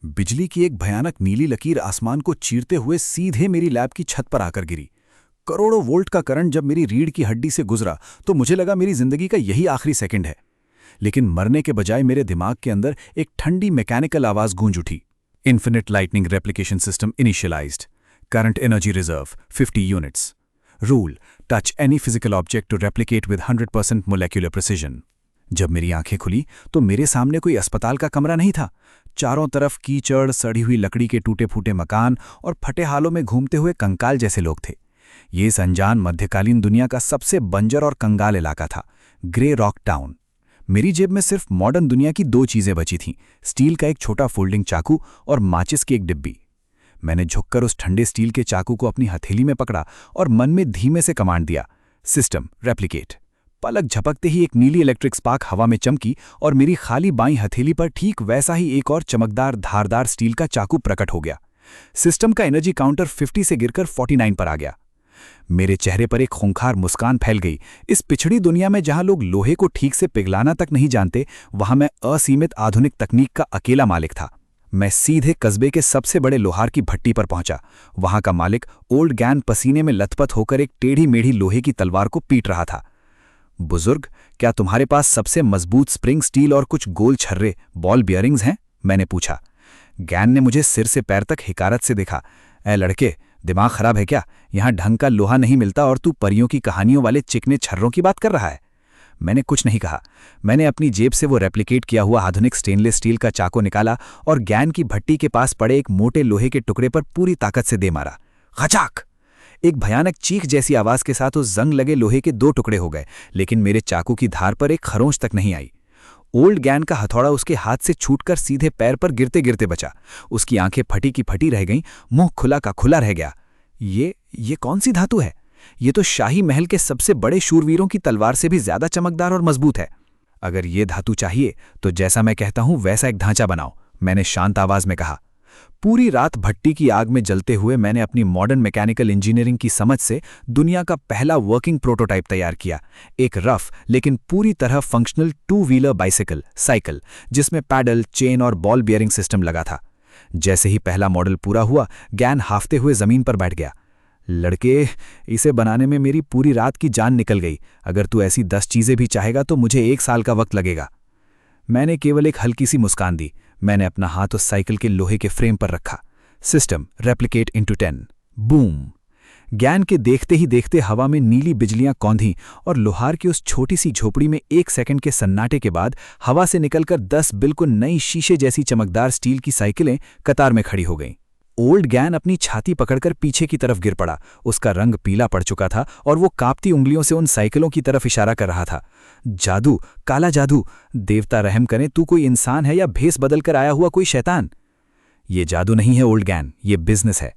बिजली की एक भयानक नीली लकीर आसमान को चीरते हुए सीधे मेरी लैब की छत पर आकर गिरी। करोड़ों वोल्ट का करंट जब मेरी रीढ़ की हड्डी से गुजरा तो मुझे लगा मेरी जिंदगी का यही आखिरी सेकंड है। लेकिन मरने के बजाय मेरे दिमाग के अंदर एक ठंडी मैकेनिकल आवाज गूंज उठी। Infinite lightning replication system initialized. Current energy reserve 50 units. Rule: touch any physical object to replicate with 100% molecular precision. जब मेरी आंखें खुली तो मेरे सामने कोई अस्पताल का कमरा नहीं था। चारों तरफ कीचड़, सड़ी हुई लकड़ी के टूटे फूटे मकान और फटे हालों में घूमते हुए कंकाल जैसे लोग थे। ये इस अनजान मध्यकालीन दुनिया का सबसे बंजर और कंगाल इलाका था, ग्रे रॉक टाउन। मेरी जेब में सिर्फ मॉडर्न दुनिया की दो चीजें बची थीं, स्टील का एक छोटा फोल्डिंग चाकू और माचिस की एक डिब्बी। मैंने झुककर उस ठंडे स्टील के चाकू को अपनी हथेली में पकड़ा और मन में धीमे से कमांड दिया, सिस्टम रेप्लिकेट। पलक झपकते ही एक नीली इलेक्ट्रिक स्पार्क हवा में चमकी और मेरी खाली बाईं हथेली पर ठीक वैसा ही एक और चमकदार धारदार स्टील का चाकू प्रकट हो गया। सिस्टम का एनर्जी काउंटर 50 से गिरकर 49 पर आ गया। मेरे चेहरे पर एक खूंखार मुस्कान फैल गई। इस पिछड़ी दुनिया में जहां लोग लोहे को ठीक से पिघलाना तक नहीं जानते, वहां मैं असीमित आधुनिक तकनीक का अकेला मालिक था। मैं सीधे कस्बे के सबसे बड़े लोहार की भट्टी पर पहुंचा। वहां का मालिक ओल्ड गैन पसीने में लथपथ होकर एक टेढ़ी मेढ़ी लोहे की तलवार को पीट रहा था। बुजुर्ग, क्या तुम्हारे पास सबसे मजबूत स्प्रिंग स्टील और कुछ गोल छर्रे बॉल बियरिंग्स हैं? मैंने पूछा। गैन ने मुझे सिर से पैर तक हिकारत से देखा। ए लड़के, दिमाग खराब है क्या? यहां ढंग का लोहा नहीं मिलता और तू परियों की कहानियों वाले चिकने छर्रों की बात कर रहा है। मैंने कुछ नहीं कहा। मैंने अपनी जेब से वो रेप्लिकेट किया हुआ आधुनिक स्टेनलेस स्टील का चाकू निकाला और गैन की भट्टी के पास पड़े एक मोटे लोहे के टुकड़े पर पूरी ताकत से दे मारा। खचाक! एक भयानक चीख जैसी आवाज के साथ उस जंग लगे लोहे के दो टुकड़े हो गए, लेकिन मेरे चाकू की धार पर एक खरोंच तक नहीं आई। ओल्ड गैन का हथौड़ा उसके हाथ से छूटकर सीधे पैर पर गिरते गिरते बचा। उसकी आंखें फटी की फटी रह गईं, मुंह खुला का खुला रह गया। ये कौन सी धातु है? ये तो शाही महल के सबसे बड़े शूरवीरों की तलवार से भी ज्यादा चमकदार और मजबूत है। अगर ये धातु चाहिए तो जैसा मैं कहता हूं वैसा एक ढांचा बनाओ, मैंने शांत आवाज में कहा। पूरी रात भट्टी की आग में जलते हुए मैंने अपनी मॉडर्न मैकेनिकल इंजीनियरिंग की समझ से दुनिया का पहला वर्किंग प्रोटोटाइप तैयार किया। एक रफ लेकिन पूरी तरह फंक्शनल 2 व्हीलर बाइसिकल साइकिल, जिसमें पैडल, चेन और बॉल बियरिंग सिस्टम लगा था। जैसे ही पहला मॉडल पूरा हुआ, गैन हाफते हुए जमीन पर बैठ गया। लड़के, इसे बनाने में मेरी पूरी रात की जान निकल गई। अगर तू ऐसी 10 चीजें भी चाहेगा तो मुझे 1 साल का वक्त लगेगा। मैंने केवल एक हल्की सी मुस्कान दी। मैंने अपना हाथ उस साइकिल के लोहे के फ्रेम पर रखा। System replicate into 10। बूम! ज्ञान के देखते ही देखते हवा में नीली बिजलियां कौंधी और लोहार की उस छोटी सी झोपड़ी में 1 सेकंड के सन्नाटे के बाद हवा से निकलकर 10 बिल्कुल नई शीशे जैसी चमकदार स्टील की साइकिलें कतार में खड़ी हो गईं। ओल्ड गैन अपनी छाती पकड़कर पीछे की तरफ गिर पड़ा। उसका रंग पीला पड़ चुका था और वो कांपती उंगलियों से उन साइकिलों की तरफ इशारा कर रहा था। जादू, काला जादू! देवता रहम करें, तू कोई इंसान है या भेस बदल कर आया हुआ कोई शैतान? ये जादू नहीं है ओल्ड गैन, ये बिजनेस है।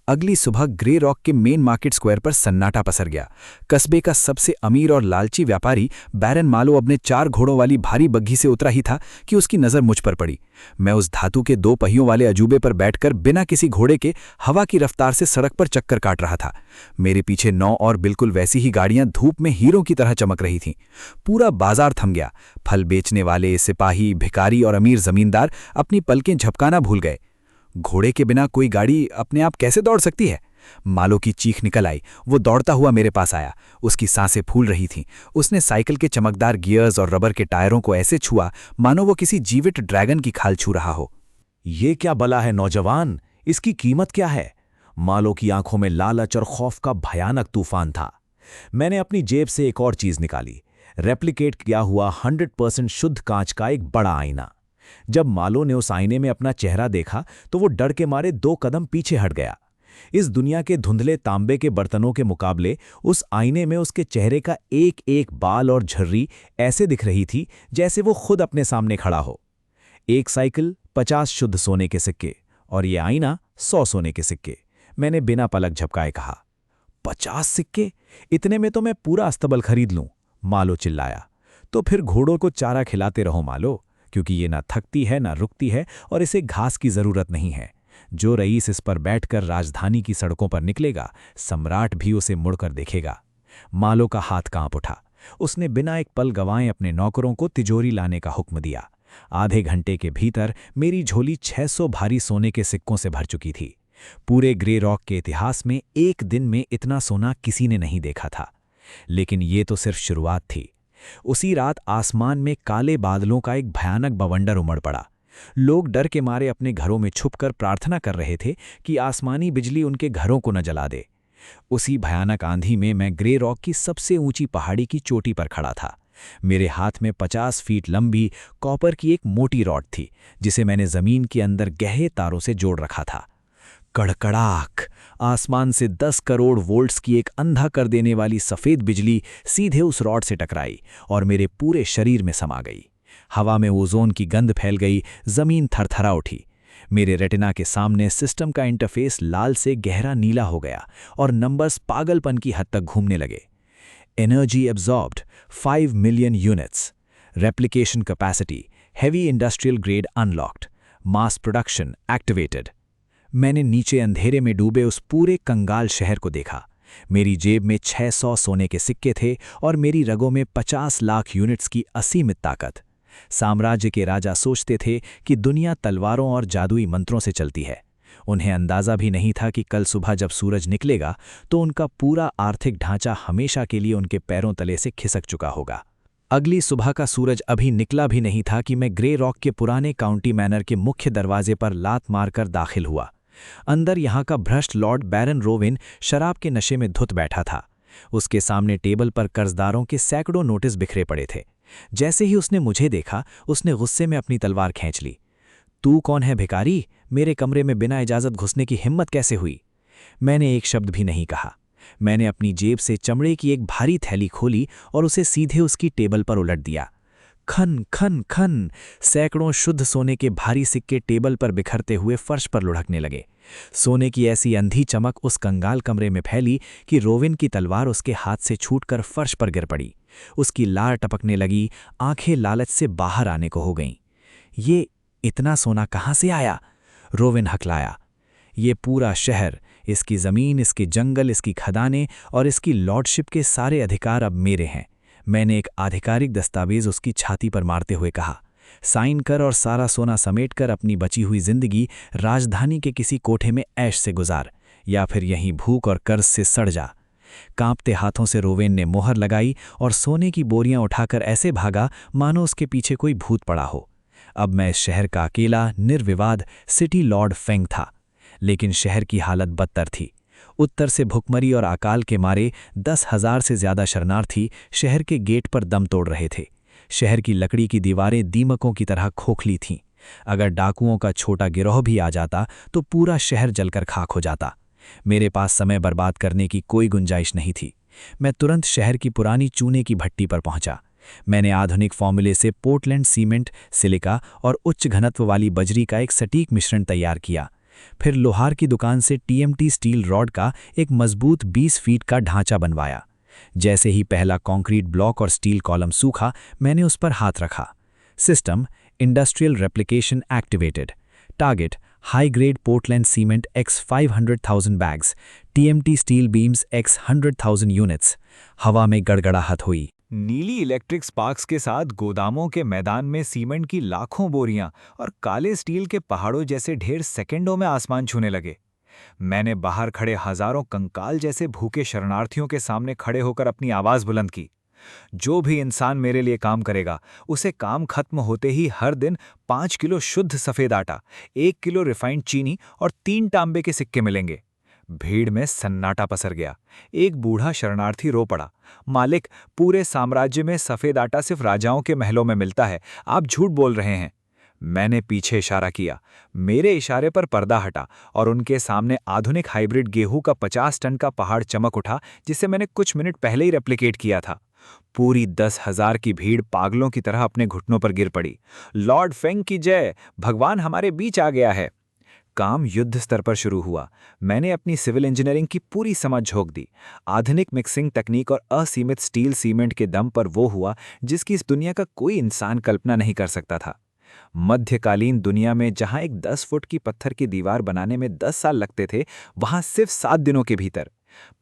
अगली सुबह ग्रे रॉक के मेन मार्केट स्क्वायर पर सन्नाटा पसर गया। कस्बे का सबसे अमीर और लालची व्यापारी बैरन मालो अपने 4 घोड़ों वाली भारी बग्घी से उतरा ही था कि उसकी नजर मुझ पर पड़ी। मैं उस धातु के 2 पहियों वाले अजूबे पर बैठकर बिना किसी घोड़े के हवा की रफ्तार से सड़क पर चक्कर काट रहा था। मेरे पीछे 9 और बिल्कुल वैसी ही गाड़ियां धूप में हीरों की तरह चमक रही थीं। पूरा बाजार थम गया। फल बेचने वाले, सिपाही, भिखारी और अमीर जमींदार अपनी पलकें झपकाना भूल गए। घोड़े के बिना कोई गाड़ी अपने आप कैसे दौड़ सकती है? मालो की चीख निकल आई। वो दौड़ता हुआ मेरे पास आया। उसकी सांसें फूल रही थीं। उसने साइकिल के चमकदार गियर्स और रबर के टायरों को ऐसे छुआ मानो वो किसी जीवित ड्रैगन की खाल छू रहा हो। ये क्या बला है नौजवान? इसकी कीमत क्या है? मालो की आंखों में लालच और खौफ का भयानक तूफान था। मैंने अपनी जेब से एक और चीज निकाली, रेप्लिकेट किया हुआ 100% शुद्ध कांच का एक बड़ा आईना। जब मालो ने उस आईने में अपना चेहरा देखा तो वो डर के मारे 2 कदम पीछे हट गया। इस दुनिया के धुंधले तांबे के बर्तनों के मुकाबले उस आईने में उसके चेहरे का एक एक बाल और झर्री ऐसे दिख रही थी जैसे वो खुद अपने सामने खड़ा हो। एक साइकिल 50 शुद्ध सोने के सिक्के और ये आईना 100 सोने के सिक्के, मैंने बिना पलक झपकाए कहा। 50 सिक्के? इतने में तो मैं पूरा अस्तबल खरीद लूं, मालो चिल्लाया। तो फिर घोड़ों को चारा खिलाते रहो मालो, क्योंकि ये ना थकती है ना रुकती है और इसे घास की जरूरत नहीं है। जो रईस इस पर बैठकर राजधानी की सड़कों पर निकलेगा, सम्राट भी उसे मुड़कर देखेगा। मालो का हाथ कांप उठा। उसने बिना एक पल गंवाए अपने नौकरों को तिजोरी लाने का हुक्म दिया। आधे घंटे के भीतर मेरी झोली 600 भारी सोने के सिक्कों से भर चुकी थी। पूरे ग्रे रॉक के इतिहास में एक दिन में इतना सोना किसी ने नहीं देखा था। लेकिन ये तो सिर्फ शुरुआत थी। उसी रात आसमान में काले बादलों का एक भयानक बवंडर उमड़ पड़ा। लोग डर के मारे अपने घरों में छुपकर प्रार्थना कर रहे थे कि आसमानी बिजली उनके घरों को न जला दे। उसी भयानक आंधी में मैं ग्रे रॉक की सबसे ऊंची पहाड़ी की चोटी पर खड़ा था। मेरे हाथ में 50 फीट लंबी कॉपर की एक मोटी रॉड थी, जिसे मैंने जमीन के अंदर गहरे तारों से जोड़ रखा था। कड़कड़ाक आसमान से 10 करोड़ वोल्ट्स की एक अंधा कर देने वाली सफ़ेद बिजली सीधे उस रॉड से टकराई और मेरे पूरे शरीर में समा गई। हवा में ओजोन की गंध फैल गई, जमीन थरथरा उठी। मेरे रेटिना के सामने सिस्टम का इंटरफेस लाल से गहरा नीला हो गया और नंबर्स पागलपन की हद तक घूमने लगे। Energy absorbed 5 million units, replication capacity heavy industrial grade unlocked, mass production activated. मैंने नीचे अंधेरे में डूबे उस पूरे कंगाल शहर को देखा। मेरी जेब में 600 सोने के सिक्के थे और मेरी रगों में 50 लाख यूनिट्स की असीमित ताकत। साम्राज्य के राजा सोचते थे कि दुनिया तलवारों और जादुई मंत्रों से चलती है। उन्हें अंदाज़ा भी नहीं था कि कल सुबह जब सूरज निकलेगा तो उनका पूरा आर्थिक ढांचा हमेशा के लिए उनके पैरों तले से खिसक चुका होगा। अगली सुबह का सूरज अभी निकला भी नहीं था कि मैं ग्रे रॉक के पुराने काउंटी मैनर के मुख्य दरवाजे पर लात मारकर दाखिल हुआ। अंदर यहाँ का भ्रष्ट लॉर्ड बैरन रोविन शराब के नशे में धुत बैठा था। उसके सामने टेबल पर कर्जदारों के सैकड़ों नोटिस बिखरे पड़े थे। जैसे ही उसने मुझे देखा, उसने गुस्से में अपनी तलवार खींच ली। तू कौन है भिखारी? मेरे कमरे में बिना इजाजत घुसने की हिम्मत कैसे हुई? मैंने एक शब्द भी नहीं कहा। मैंने अपनी जेब से चमड़े की एक भारी थैली खोली और उसे सीधे उसकी टेबल पर उलट दिया। खन खन खन सैकड़ों शुद्ध सोने के भारी सिक्के टेबल पर बिखरते हुए फर्श पर लुढ़कने लगे। सोने की ऐसी अंधी चमक उस कंगाल कमरे में फैली कि रोविन की तलवार उसके हाथ से छूटकर फर्श पर गिर पड़ी। उसकी लार टपकने लगी, आंखें लालच से बाहर आने को हो गईं। ये इतना सोना कहाँ से आया? रोविन हकलाया। ये पूरा शहर, इसकी ज़मीन, इसके जंगल, इसकी खदानें और इसकी लॉर्डशिप के सारे अधिकार अब मेरे हैं। मैंने एक आधिकारिक दस्तावेज उसकी छाती पर मारते हुए कहा, साइन कर और सारा सोना समेटकर अपनी बची हुई जिंदगी राजधानी के किसी कोठे में ऐश से गुजार, या फिर यहीं भूख और कर्ज से सड़ जा। कांपते हाथों से रोवेन ने मोहर लगाई और सोने की बोरियां उठाकर ऐसे भागा मानो उसके पीछे कोई भूत पड़ा हो। अब मैं इस शहर का अकेला निर्विवाद सिटी लॉर्ड फेंग था। लेकिन शहर की हालत बदतर थी। उत्तर से भुखमरी और अकाल के मारे 10,000 से ज्यादा शरणार्थी शहर के गेट पर दम तोड़ रहे थे। शहर की लकड़ी की दीवारें दीमकों की तरह खोखली थीं। अगर डाकुओं का छोटा गिरोह भी आ जाता तो पूरा शहर जलकर खाक हो जाता। मेरे पास समय बर्बाद करने की कोई गुंजाइश नहीं थी। मैं तुरंत शहर की पुरानी चूने की भट्टी पर पहुंचा। मैंने आधुनिक फॉर्मूले से पोर्टलैंड सीमेंट, सिलिका और उच्च घनत्व वाली बजरी का एक सटीक मिश्रण तैयार किया। फिर लोहार की दुकान से टीएमटी स्टील रॉड का एक मजबूत 20 फीट का ढांचा बनवाया। जैसे ही पहला कंक्रीट ब्लॉक और स्टील कॉलम सूखा, मैंने उस पर हाथ रखा। System industrial replication activated. Target high grade Portland cement x 500,000 bags, TMT steel beams x 100,000 units. हवा में गड़गड़ाहट हुई। नीली इलेक्ट्रिक स्पार्क्स के साथ गोदामों के मैदान में सीमेंट की लाखों बोरियां और काले स्टील के पहाड़ों जैसे ढेर सेकंडों में आसमान छूने लगे। मैंने बाहर खड़े हजारों कंकाल जैसे भूखे शरणार्थियों के सामने खड़े होकर अपनी आवाज बुलंद की। जो भी इंसान मेरे लिए काम करेगा, उसे काम खत्म होते ही हर दिन 5 किलो शुद्ध सफेद आटा, 1 किलो रिफाइंड चीनी और 3 तांबे के सिक्के मिलेंगे। भीड़ में सन्नाटा पसर गया। एक बूढ़ा शरणार्थी रो पड़ा, मालिक, पूरे साम्राज्य में सफेद आटा सिर्फ राजाओं के महलों में मिलता है, आप झूठ बोल रहे हैं। मैंने पीछे इशारा किया। मेरे इशारे पर पर्दा हटा और उनके सामने आधुनिक हाइब्रिड गेहूं का 50 टन का पहाड़ चमक उठा, जिसे मैंने कुछ मिनट पहले ही रेप्लिकेट किया था। पूरी 10,000 की भीड़ पागलों की तरह अपने घुटनों पर गिर पड़ी। लॉर्ड फेंग की जय, भगवान हमारे बीच आ गया है। काम युद्ध स्तर पर शुरू हुआ। मैंने अपनी सिविल इंजीनियरिंग की पूरी समझ झोंक दी। आधुनिक मिक्सिंग तकनीक और असीमित स्टील सीमेंट के दम पर वो हुआ जिसकी इस दुनिया का कोई इंसान कल्पना नहीं कर सकता था। मध्यकालीन दुनिया में जहां एक 10 फुट की पत्थर की दीवार बनाने में 10 साल लगते थे, वहां सिर्फ 7 दिनों के भीतर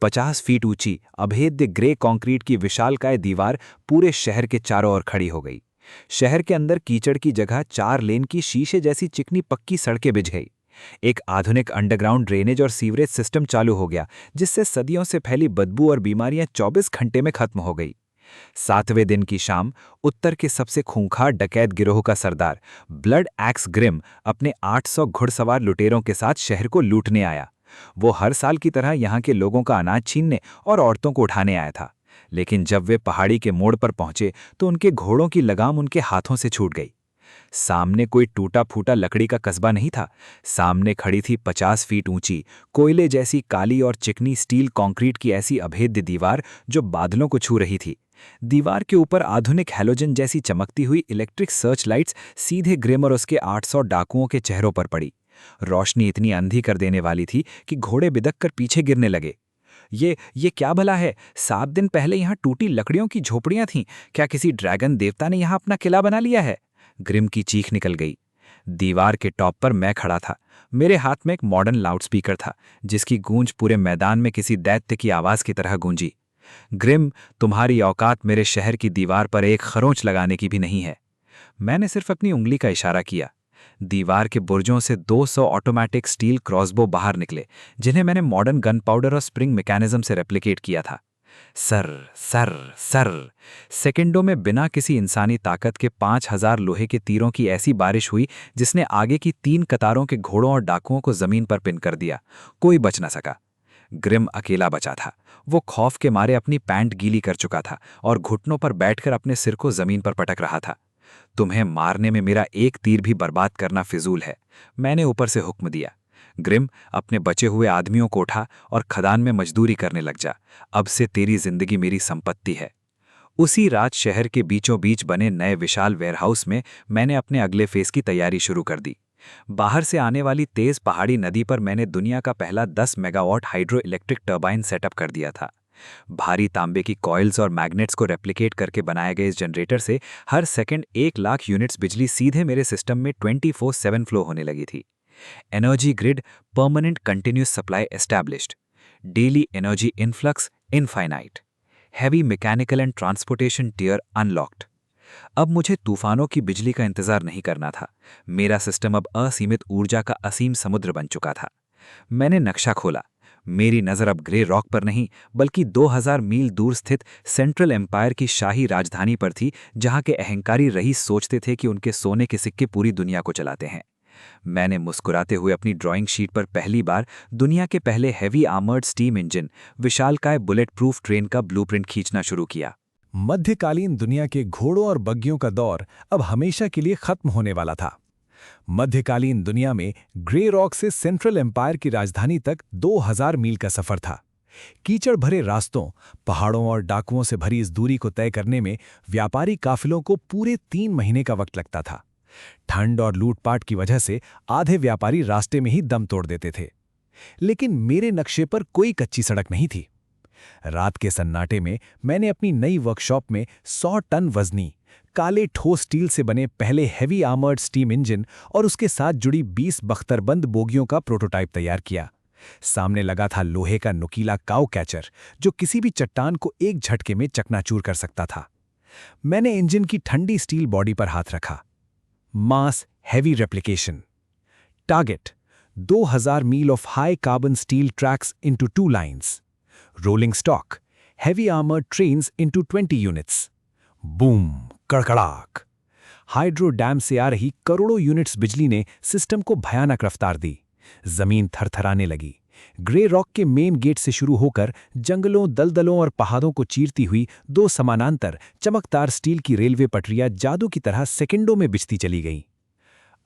50 फीट ऊंची अभेद्य ग्रे कंक्रीट की विशालकाय दीवार पूरे शहर के चारों ओर खड़ी हो गई। शहर के अंदर कीचड़ की जगह 4 लेन की शीशे जैसी चिकनी पक्की सड़कें बिछ गई। एक आधुनिक अंडरग्राउंड ड्रेनेज और सीवरेज सिस्टम चालू हो गया, जिससे सदियों से फैली बदबू और बीमारियां 24 घंटे में खत्म हो गई। 7वें दिन की शाम उत्तर के सबसे खूंखार डकैत गिरोह का सरदार ब्लड एक्स ग्रिम अपने 800 घुड़सवार लुटेरों के साथ शहर को लूटने आया। वो हर साल की तरह यहाँ के लोगों का अनाज छीनने और औरतों को उठाने आया था, लेकिन जब वे पहाड़ी के मोड़ पर पहुंचे तो उनके घोड़ों की लगाम उनके हाथों से छूट गई। सामने कोई टूटा फूटा लकड़ी का कस्बा नहीं था। सामने खड़ी थी 50 फीट ऊंची, कोयले जैसी काली और चिकनी स्टील कंक्रीट की ऐसी अभेद्य दीवार जो बादलों को छू रही थी। दीवार के ऊपर आधुनिक हैलोजन जैसी चमकती हुई इलेक्ट्रिक सर्च लाइट्स सीधे ग्रिम और उसके 800 डाकुओं के चेहरों पर पड़ी। रोशनी इतनी अंधी कर देने वाली थी कि घोड़े बिदक कर पीछे गिरने लगे। ये क्या भला है? 7 दिन पहले यहाँ टूटी लकड़ियों की झोपड़ियां थीं। क्या किसी ड्रैगन देवता ने यहाँ अपना किला बना लिया है? ग्रिम की चीख निकल गई। दीवार के टॉप पर मैं खड़ा था। मेरे हाथ में एक मॉडर्न लाउडस्पीकर था, जिसकी गूंज पूरे मैदान में किसी दैत्य की आवाज की तरह गूंजी। ग्रिम, तुम्हारी औकात मेरे शहर की दीवार पर एक खरोंच लगाने की भी नहीं है। मैंने सिर्फ अपनी उंगली का इशारा किया। दीवार के बुर्जों से 200 ऑटोमेटिक स्टील क्रॉसबो बाहर निकले, जिन्हें मैंने मॉडर्न गन पाउडर और स्प्रिंग मैकेनिज्म से रेप्लिकेट किया था। सर सर सर, सेकंडों में बिना किसी इंसानी ताकत के 5000 लोहे के तीरों की ऐसी बारिश हुई जिसने आगे की 3 कतारों के घोड़ों और डाकुओं को जमीन पर पिन कर दिया। कोई बच न सका। ग्रिम अकेला बचा था। वो खौफ के मारे अपनी पैंट गीली कर चुका था और घुटनों पर बैठकर अपने सिर को जमीन पर पटक रहा था। तुम्हें मारने में मेरा एक तीर भी बर्बाद करना फिजूल है, मैंने ऊपर से हुक्म दिया। ग्रिम, अपने बचे हुए आदमियों को उठा और खदान में मजदूरी करने लग जा। अब से तेरी जिंदगी मेरी संपत्ति है। उसी रात शहर के बीचों बीच बने नए विशाल वेयरहाउस में मैंने अपने अगले फेज की तैयारी शुरू कर दी। बाहर से आने वाली तेज पहाड़ी नदी पर मैंने दुनिया का पहला 10 megawatt hydro electric turbine setup कर दिया था। भारी तांबे की कॉइल्स और मैग्नेट्स को रेप्लिकेट करके बनाए गए इस जनरेटर से हर सेकंड 1 लाख यूनिट्स बिजली सीधे मेरे सिस्टम में 24/7 फ्लो होने लगी थी। Energy grid permanent continuous supply established. Daily energy influx infinite. Heavy mechanical and transportation tier unlocked. अब मुझे तूफानों की बिजली का इंतजार नहीं करना था। मेरा सिस्टम अब असीमित ऊर्जा का असीम समुद्र बन चुका था। मैंने नक्शा खोला। मेरी नज़र अब ग्रे रॉक पर नहीं, बल्कि 2000 मील दूर स्थित सेंट्रल एम्पायर की शाही राजधानी पर थी, जहां के अहंकारी रईस सोचते थे कि उनके सोने के सिक्के पूरी दुनिया को चलाते हैं। मैंने मुस्कुराते हुए अपनी ड्राइंग शीट पर पहली बार दुनिया के पहले हैवी आर्मर्ड स्टीम इंजन, विशालकाय बुलेट प्रूफ ट्रेन का ब्लूप्रिंट खींचना शुरू किया। मध्यकालीन दुनिया के घोड़ों और बग्गियों का दौर अब हमेशा के लिए खत्म होने वाला था। मध्यकालीन दुनिया में ग्रे रॉक से सेंट्रल एम्पायर की राजधानी तक 2000 मील का सफर था। कीचड़ भरे रास्तों, पहाड़ों और डाकुओं से भरी इस दूरी को तय करने में व्यापारी काफिलों को पूरे 3 महीने का वक्त लगता था। ठंड और लूटपाट की वजह से आधे व्यापारी रास्ते में ही दम तोड़ देते थे। लेकिन मेरे नक्शे पर कोई कच्ची सड़क नहीं थी। रात के सन्नाटे में मैंने अपनी नई वर्कशॉप में 100 टन वजनी काले ठोस स्टील से बने पहले हैवी आर्मर्ड स्टीम इंजन और उसके साथ जुड़ी 20 बख्तरबंद बोगियों का प्रोटोटाइप तैयार किया। सामने लगा था लोहे का नुकीला काउ कैचर, जो किसी भी चट्टान को एक झटके में चकनाचूर कर सकता था। मैंने इंजन की ठंडी स्टील बॉडी पर हाथ रखा। Mass heavy replication. Target 2000 mile of high carbon steel tracks into 2 lines. Rolling stock heavy armoured trains into 20 units. Boom, कड़कड़ाक। हाइड्रो डैम से आ रही करोड़ों यूनिट्स बिजली ने सिस्टम को भयानक रफ्तार दी। जमीन थरथराने लगी। ग्रे रॉक के मेन गेट से शुरू होकर जंगलों, दलदलों और पहाड़ों को चीरती हुई 2 समानांतर चमकदार स्टील की रेलवे पटरियां जादू की तरह सेकंडों में बिछती चली गईं।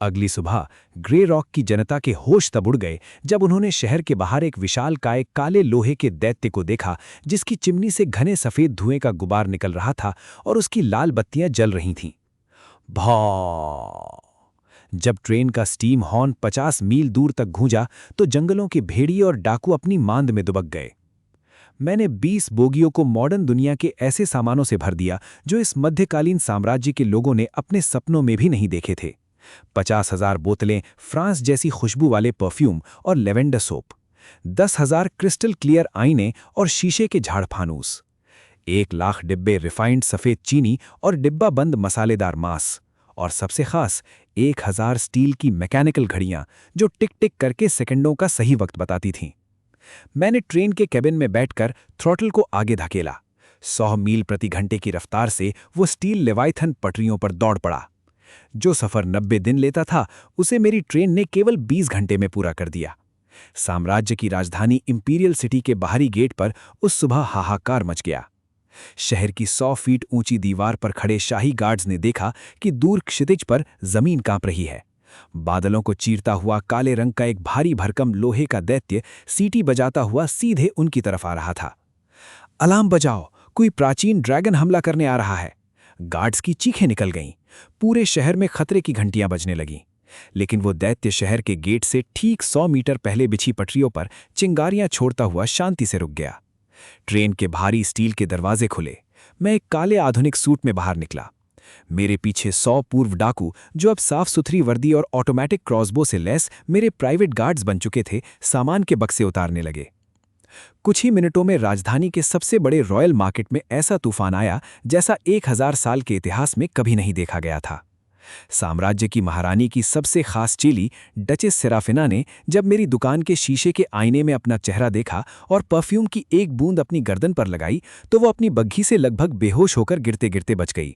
अगली सुबह ग्रे रॉक की जनता के होश तब उड़ गए जब उन्होंने शहर के बाहर एक विशालकाय काले लोहे के दैत्य को देखा, जिसकी चिमनी से घने सफेद धुएं का गुबार निकल रहा था और उसकी लाल बत्तियां जल रही थीं। भौ! जब ट्रेन का स्टीम हॉर्न 50 मील दूर तक गूंजा तो जंगलों के भेड़िए और डाकू अपनी मांद में दुबक गए। मैंने 20 बोगियों को मॉडर्न दुनिया के ऐसे सामानों से भर दिया जो इस मध्यकालीन साम्राज्य के लोगों ने अपने सपनों में भी नहीं देखे थे। 50,000 बोतलें फ्रांस जैसी खुशबू वाले परफ्यूम और लेवेंडर सोप, 10,000 क्रिस्टल क्लियर आईने और शीशे के झाड़ फानूस, 1 लाख डिब्बे रिफाइंड सफ़ेद चीनी और डिब्बा बंद मसालेदार मांस, और सबसे खास 1000 स्टील की मैकेनिकल घड़ियां जो टिक टिक करके सेकंडों का सही वक्त बताती थीं। मैंने ट्रेन के केबिन में बैठकर थ्रॉटल को आगे धकेला। 100 मील प्रति घंटे की रफ्तार से वो स्टील लेवाइथन पटरियों पर दौड़ पड़ा। जो सफ़र 90 दिन लेता था उसे मेरी ट्रेन ने केवल 20 घंटे में पूरा कर दिया। साम्राज्य की राजधानी इंपीरियल सिटी के बाहरी गेट पर उस सुबह हाहाकार मच गया। शहर की 100 फीट ऊंची दीवार पर खड़े शाही गार्ड्स ने देखा कि दूर क्षितिज पर जमीन कांप रही है। बादलों को चीरता हुआ काले रंग का एक भारी भरकम लोहे का दैत्य सीटी बजाता हुआ सीधे उनकी तरफ आ रहा था। अलार्म बजाओ, कोई प्राचीन ड्रैगन हमला करने आ रहा है। गार्ड्स की चीखें निकल गईं। पूरे शहर में खतरे की घंटियां बजने लगीं। लेकिन वो दैत्य शहर के गेट से ठीक 100 मीटर पहले बिछी पटरियों पर चिंगारियां छोड़ता हुआ शांति से रुक गया। ट्रेन के भारी स्टील के दरवाजे खुले। मैं एक काले आधुनिक सूट में बाहर निकला। मेरे पीछे 100 पूर्व डाकू, जो अब साफ सुथरी वर्दी और ऑटोमेटिक क्रॉसबो से लैस मेरे प्राइवेट गार्ड्स बन चुके थे, सामान के बक्से उतारने लगे। कुछ ही मिनटों में राजधानी के सबसे बड़े रॉयल मार्केट में ऐसा तूफान आया जैसा 1000 साल के इतिहास में कभी नहीं देखा गया था। साम्राज्य की महारानी की सबसे खास चेली डचेस सेराफिना ने जब मेरी दुकान के शीशे के आईने में अपना चेहरा देखा और परफ्यूम की एक बूंद अपनी गर्दन पर लगाई तो वो अपनी बग्घी से लगभग बेहोश होकर गिरते गिरते बच गई।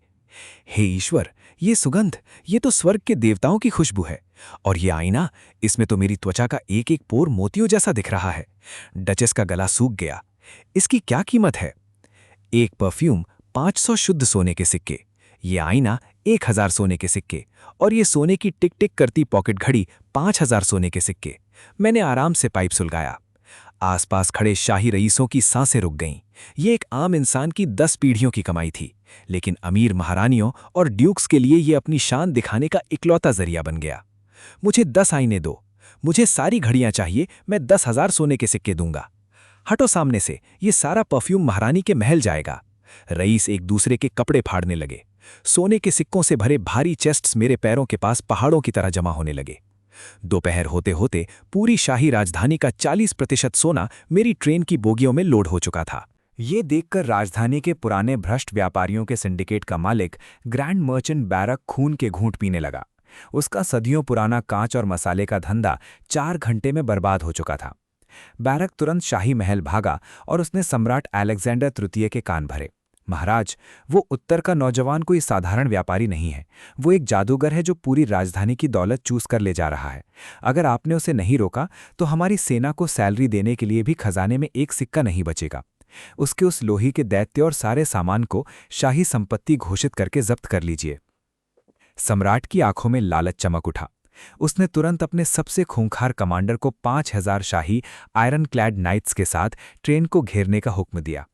हे ईश्वर, ये सुगंध, ये तो स्वर्ग के देवताओं की खुशबू है। और ये आईना, इसमें तो मेरी त्वचा का एक एक पोर मोतियों जैसा दिख रहा है। डचेस का गला सूख गया। इसकी क्या कीमत है? एक परफ्यूम 500 शुद्ध सोने के सिक्के, ये आईना 1000 सोने के सिक्के, और ये सोने की टिक टिक करती पॉकेट घड़ी 5000 सोने के सिक्के। मैंने आराम से पाइप सुलगाया। आसपास खड़े शाही रईसों की सांसें रुक गईं। ये एक आम इंसान की 10 पीढ़ियों की कमाई थी, लेकिन अमीर महारानियों और ड्यूक्स के लिए ये अपनी शान दिखाने का इकलौता जरिया बन गया। मुझे 10 आईने दो, मुझे सारी घड़ियां चाहिए, मैं 10,000 सोने के सिक्के दूंगा। हटो सामने से, ये सारा परफ्यूम महारानी के महल जाएगा। रईस एक दूसरे के कपड़े फाड़ने लगे। सोने के सिक्कों से भरे भारी चेस्ट्स मेरे पैरों के पास पहाड़ों की तरह जमा होने लगे। दोपहर होते होते पूरी शाही राजधानी का 40% सोना मेरी ट्रेन की बोगियों में लोड हो चुका था। ये देखकर राजधानी के पुराने भ्रष्ट व्यापारियों के सिंडिकेट का मालिक ग्रैंड मर्चेंट बैरक खून के घूंट पीने लगा। उसका सदियों पुराना कांच और मसाले का धंधा 4 घंटे में बर्बाद हो चुका था। बैरक तुरंत शाही महल भागा और उसने सम्राट अलेक्जेंडर तृतीय के कान भरे। महाराज, वो उत्तर का नौजवान कोई साधारण व्यापारी नहीं है। वो एक जादूगर है जो पूरी राजधानी की दौलत चूस कर ले जा रहा है। अगर आपने उसे नहीं रोका तो हमारी सेना को सैलरी देने के लिए भी खजाने में एक सिक्का नहीं बचेगा। उसके उस लोही के दैत्य और सारे सामान को शाही संपत्ति घोषित करके जब्त कर लीजिए। सम्राट की आंखों में लालच चमक उठा। उसने तुरंत अपने सबसे खूंखार कमांडर को 5000 शाही आयरन क्लैड नाइट्स के साथ ट्रेन को घेरने का हुक्म दिया।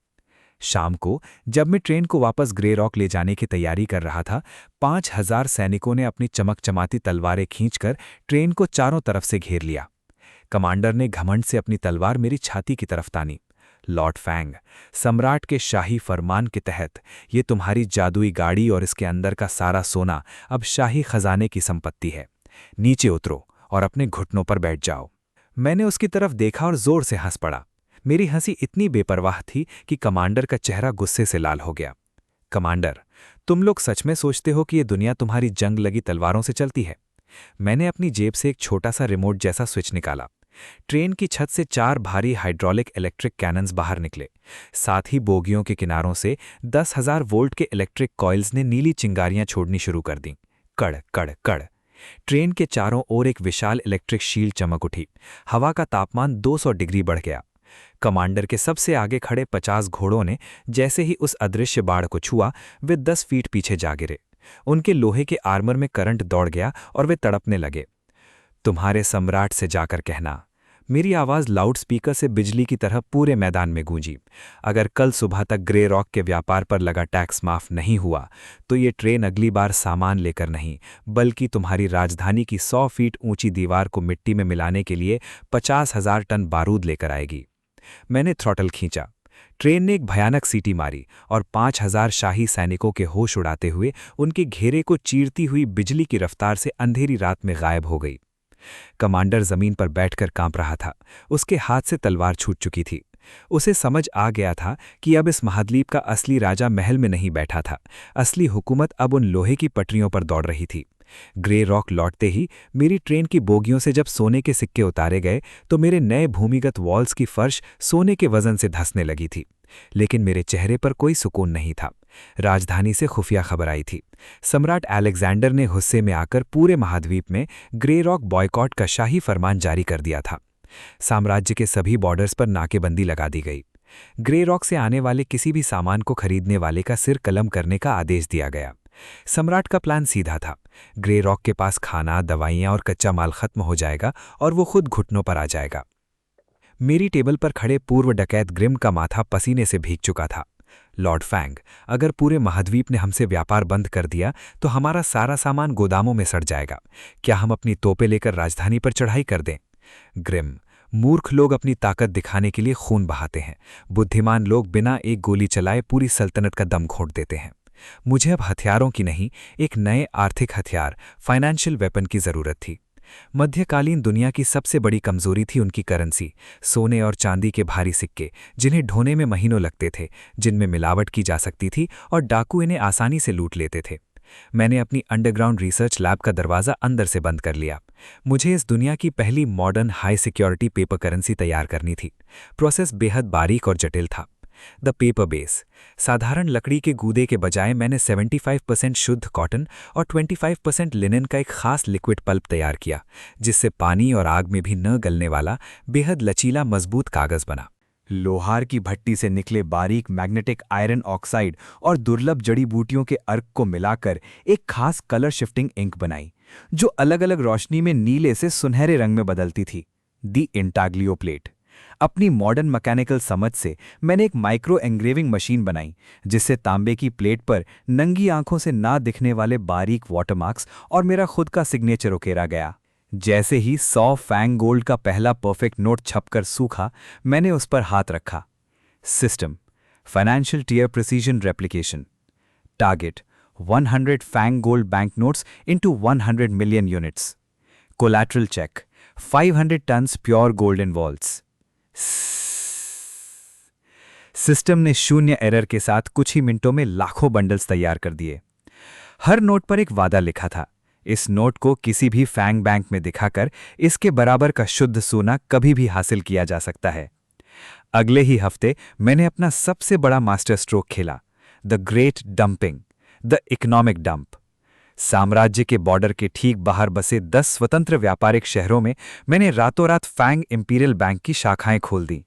शाम को जब मैं ट्रेन को वापस ग्रे रॉक ले जाने की तैयारी कर रहा था, 5000 सैनिकों ने अपनी चमकचमाती तलवारें खींचकर ट्रेन को चारों तरफ से घेर लिया। कमांडर ने घमंड से अपनी तलवार मेरी छाती की तरफ तानी। लॉर्ड फैंग, सम्राट के शाही फरमान के तहत ये तुम्हारी जादुई गाड़ी और इसके अंदर का सारा सोना अब शाही खजाने की संपत्ति है। नीचे उतरो और अपने घुटनों पर बैठ जाओ। मैंने उसकी तरफ देखा और जोर से हंस पड़ा। मेरी हंसी इतनी बेपरवाह थी कि कमांडर का चेहरा गुस्से से लाल हो गया। कमांडर, तुम लोग सच में सोचते हो कि ये दुनिया तुम्हारी जंग लगी तलवारों से चलती है? मैंने अपनी जेब से एक छोटा सा रिमोट जैसा स्विच निकाला। ट्रेन की छत से 4 भारी हाइड्रोलिक इलेक्ट्रिक कैनन्स बाहर निकले। साथ ही बोगियों के किनारों से 10,000 वोल्ट के इलेक्ट्रिक कॉइल्स ने नीली चिंगारियां छोड़नी शुरू कर दीं। कड़ कड़ कड़। ट्रेन के चारों ओर एक विशाल इलेक्ट्रिक शील्ड चमक उठी। हवा का तापमान 200 डिग्री बढ़ गया। कमांडर के सबसे आगे खड़े 50 घोड़ों ने जैसे ही उस अदृश्य बाढ़ को छुआ, वे 10 फीट पीछे जा गिरे। उनके लोहे के आर्मर में करंट दौड़ गया और वे तड़पने लगे। तुम्हारे सम्राट से जाकर कहना। मेरी आवाज़ लाउडस्पीकर से बिजली की तरह पूरे मैदान में गूंजी। अगर कल सुबह तक ग्रे रॉक के व्यापार पर लगा टैक्स माफ नहीं हुआ तो ये ट्रेन अगली बार सामान लेकर नहीं, बल्कि तुम्हारी राजधानी की 100 फीट ऊंची दीवार को मिट्टी में मिलाने के लिए 50,000 टन बारूद लेकर आएगी। मैंने थ्रॉटल खींचा। ट्रेन ने एक भयानक सीटी मारी और 5000 शाही सैनिकों के होश उड़ाते हुए उनके घेरे को चीरती हुई बिजली की रफ्तार से अंधेरी रात में गायब हो गई। कमांडर जमीन पर बैठकर कांप रहा था। उसके हाथ से तलवार छूट चुकी थी। उसे समझ आ गया था कि अब इस महाद्वीप का असली राजा महल में नहीं बैठा था, असली हुकूमत अब उन लोहे की पटरियों पर दौड़ रही थी। ग्रे रॉक लौटते ही मेरी ट्रेन की बोगियों से जब सोने के सिक्के उतारे गए तो मेरे नए भूमिगत वॉल्स की फर्श सोने के वजन से धंसने लगी थी। लेकिन मेरे चेहरे पर कोई सुकून नहीं था। राजधानी से खुफिया खबर आई थी। सम्राट अलेक्जेंडर ने गुस्से में आकर पूरे महाद्वीप में ग्रे रॉक बॉयकॉट का शाही फरमान जारी कर दिया था। साम्राज्य के सभी बॉर्डर्स पर नाकेबंदी लगा दी गई। ग्रे रॉक से आने वाले किसी भी सामान को खरीदने वाले का सिर कलम करने का आदेश दिया गया। सम्राट का प्लान सीधा था। ग्रे रॉक के पास खाना, दवाइयां और कच्चा माल खत्म हो जाएगा और वो खुद घुटनों पर आ जाएगा। मेरी टेबल पर खड़े पूर्व डकैत ग्रिम का माथा पसीने से भीग चुका था। लॉर्ड फैंग, अगर पूरे महाद्वीप ने हमसे व्यापार बंद कर दिया तो हमारा सारा सामान गोदामों में सड़ जाएगा। क्या हम अपनी तोपें लेकर राजधानी पर चढ़ाई कर दें? ग्रिम, मूर्ख लोग अपनी ताकत दिखाने के लिए खून बहाते हैं। बुद्धिमान लोग बिना एक गोली चलाए पूरी सल्तनत का दम घोंट देते हैं। मुझे अब हथियारों की नहीं, एक नए आर्थिक हथियार, फाइनेंशियल वेपन की जरूरत थी। मध्यकालीन दुनिया की सबसे बड़ी कमजोरी थी उनकी करेंसी, सोने और चांदी के भारी सिक्के, जिन्हें ढोने में महीनों लगते थे, जिनमें मिलावट की जा सकती थी और डाकू इन्हें आसानी से लूट लेते थे। मैंने अपनी अंडरग्राउंड रिसर्च लैब का दरवाज़ा अंदर से बंद कर लिया। मुझे इस दुनिया की पहली modern high security paper currency तैयार करनी थी। प्रोसेस बेहद बारीक और जटिल था। द पेपर बेस, साधारण लकड़ी के गूदे के बजाय मैंने 75% शुद्ध कॉटन और 25% लिनन का एक खास लिक्विड पल्प तैयार किया, जिससे पानी और आग में भी न गलने वाला बेहद लचीला मजबूत कागज बना। लोहार की भट्टी से निकले बारीक मैग्नेटिक आयरन ऑक्साइड और दुर्लभ जड़ी बूटियों के अर्क को मिलाकर एक खास कलर शिफ्टिंग इंक बनाई, जो अलग अलग रोशनी में नीले से सुनहरे रंग में बदलती थी। दी इंटाग्लियो प्लेट। अपनी मॉडर्न मैकेनिकल समझ से मैंने एक माइक्रो एंग्रेविंग मशीन बनाई, जिससे तांबे की प्लेट पर नंगी आंखों से ना दिखने वाले बारीक वाटरमार्क्स और मेरा खुद का सिग्नेचर उकेरा गया। जैसे ही 100 फैंग गोल्ड का पहला परफेक्ट नोट छपकर सूखा, मैंने उस पर हाथ रखा। System, financial tier precision replication. Target, 100 fang gold bank notes into 100 million units. Collateral check, 500 tons pure golden walls. System ने शून्य एरर के साथ कुछ ही मिनटों में लाखों बंडल्स तैयार कर दिए। हर नोट पर एक वादा लिखा था, इस नोट को किसी भी फैंग बैंक में दिखाकर इसके बराबर का शुद्ध सोना कभी भी हासिल किया जा सकता है। अगले ही हफ्ते मैंने अपना सबसे बड़ा मास्टर स्ट्रोक खेला, the great dumping, the economic dump. साम्राज्य के बॉर्डर के ठीक बाहर बसे 10 स्वतंत्र व्यापारिक शहरों में मैंने रातों रात फैंग इंपीरियल बैंक की शाखाएं खोल दी।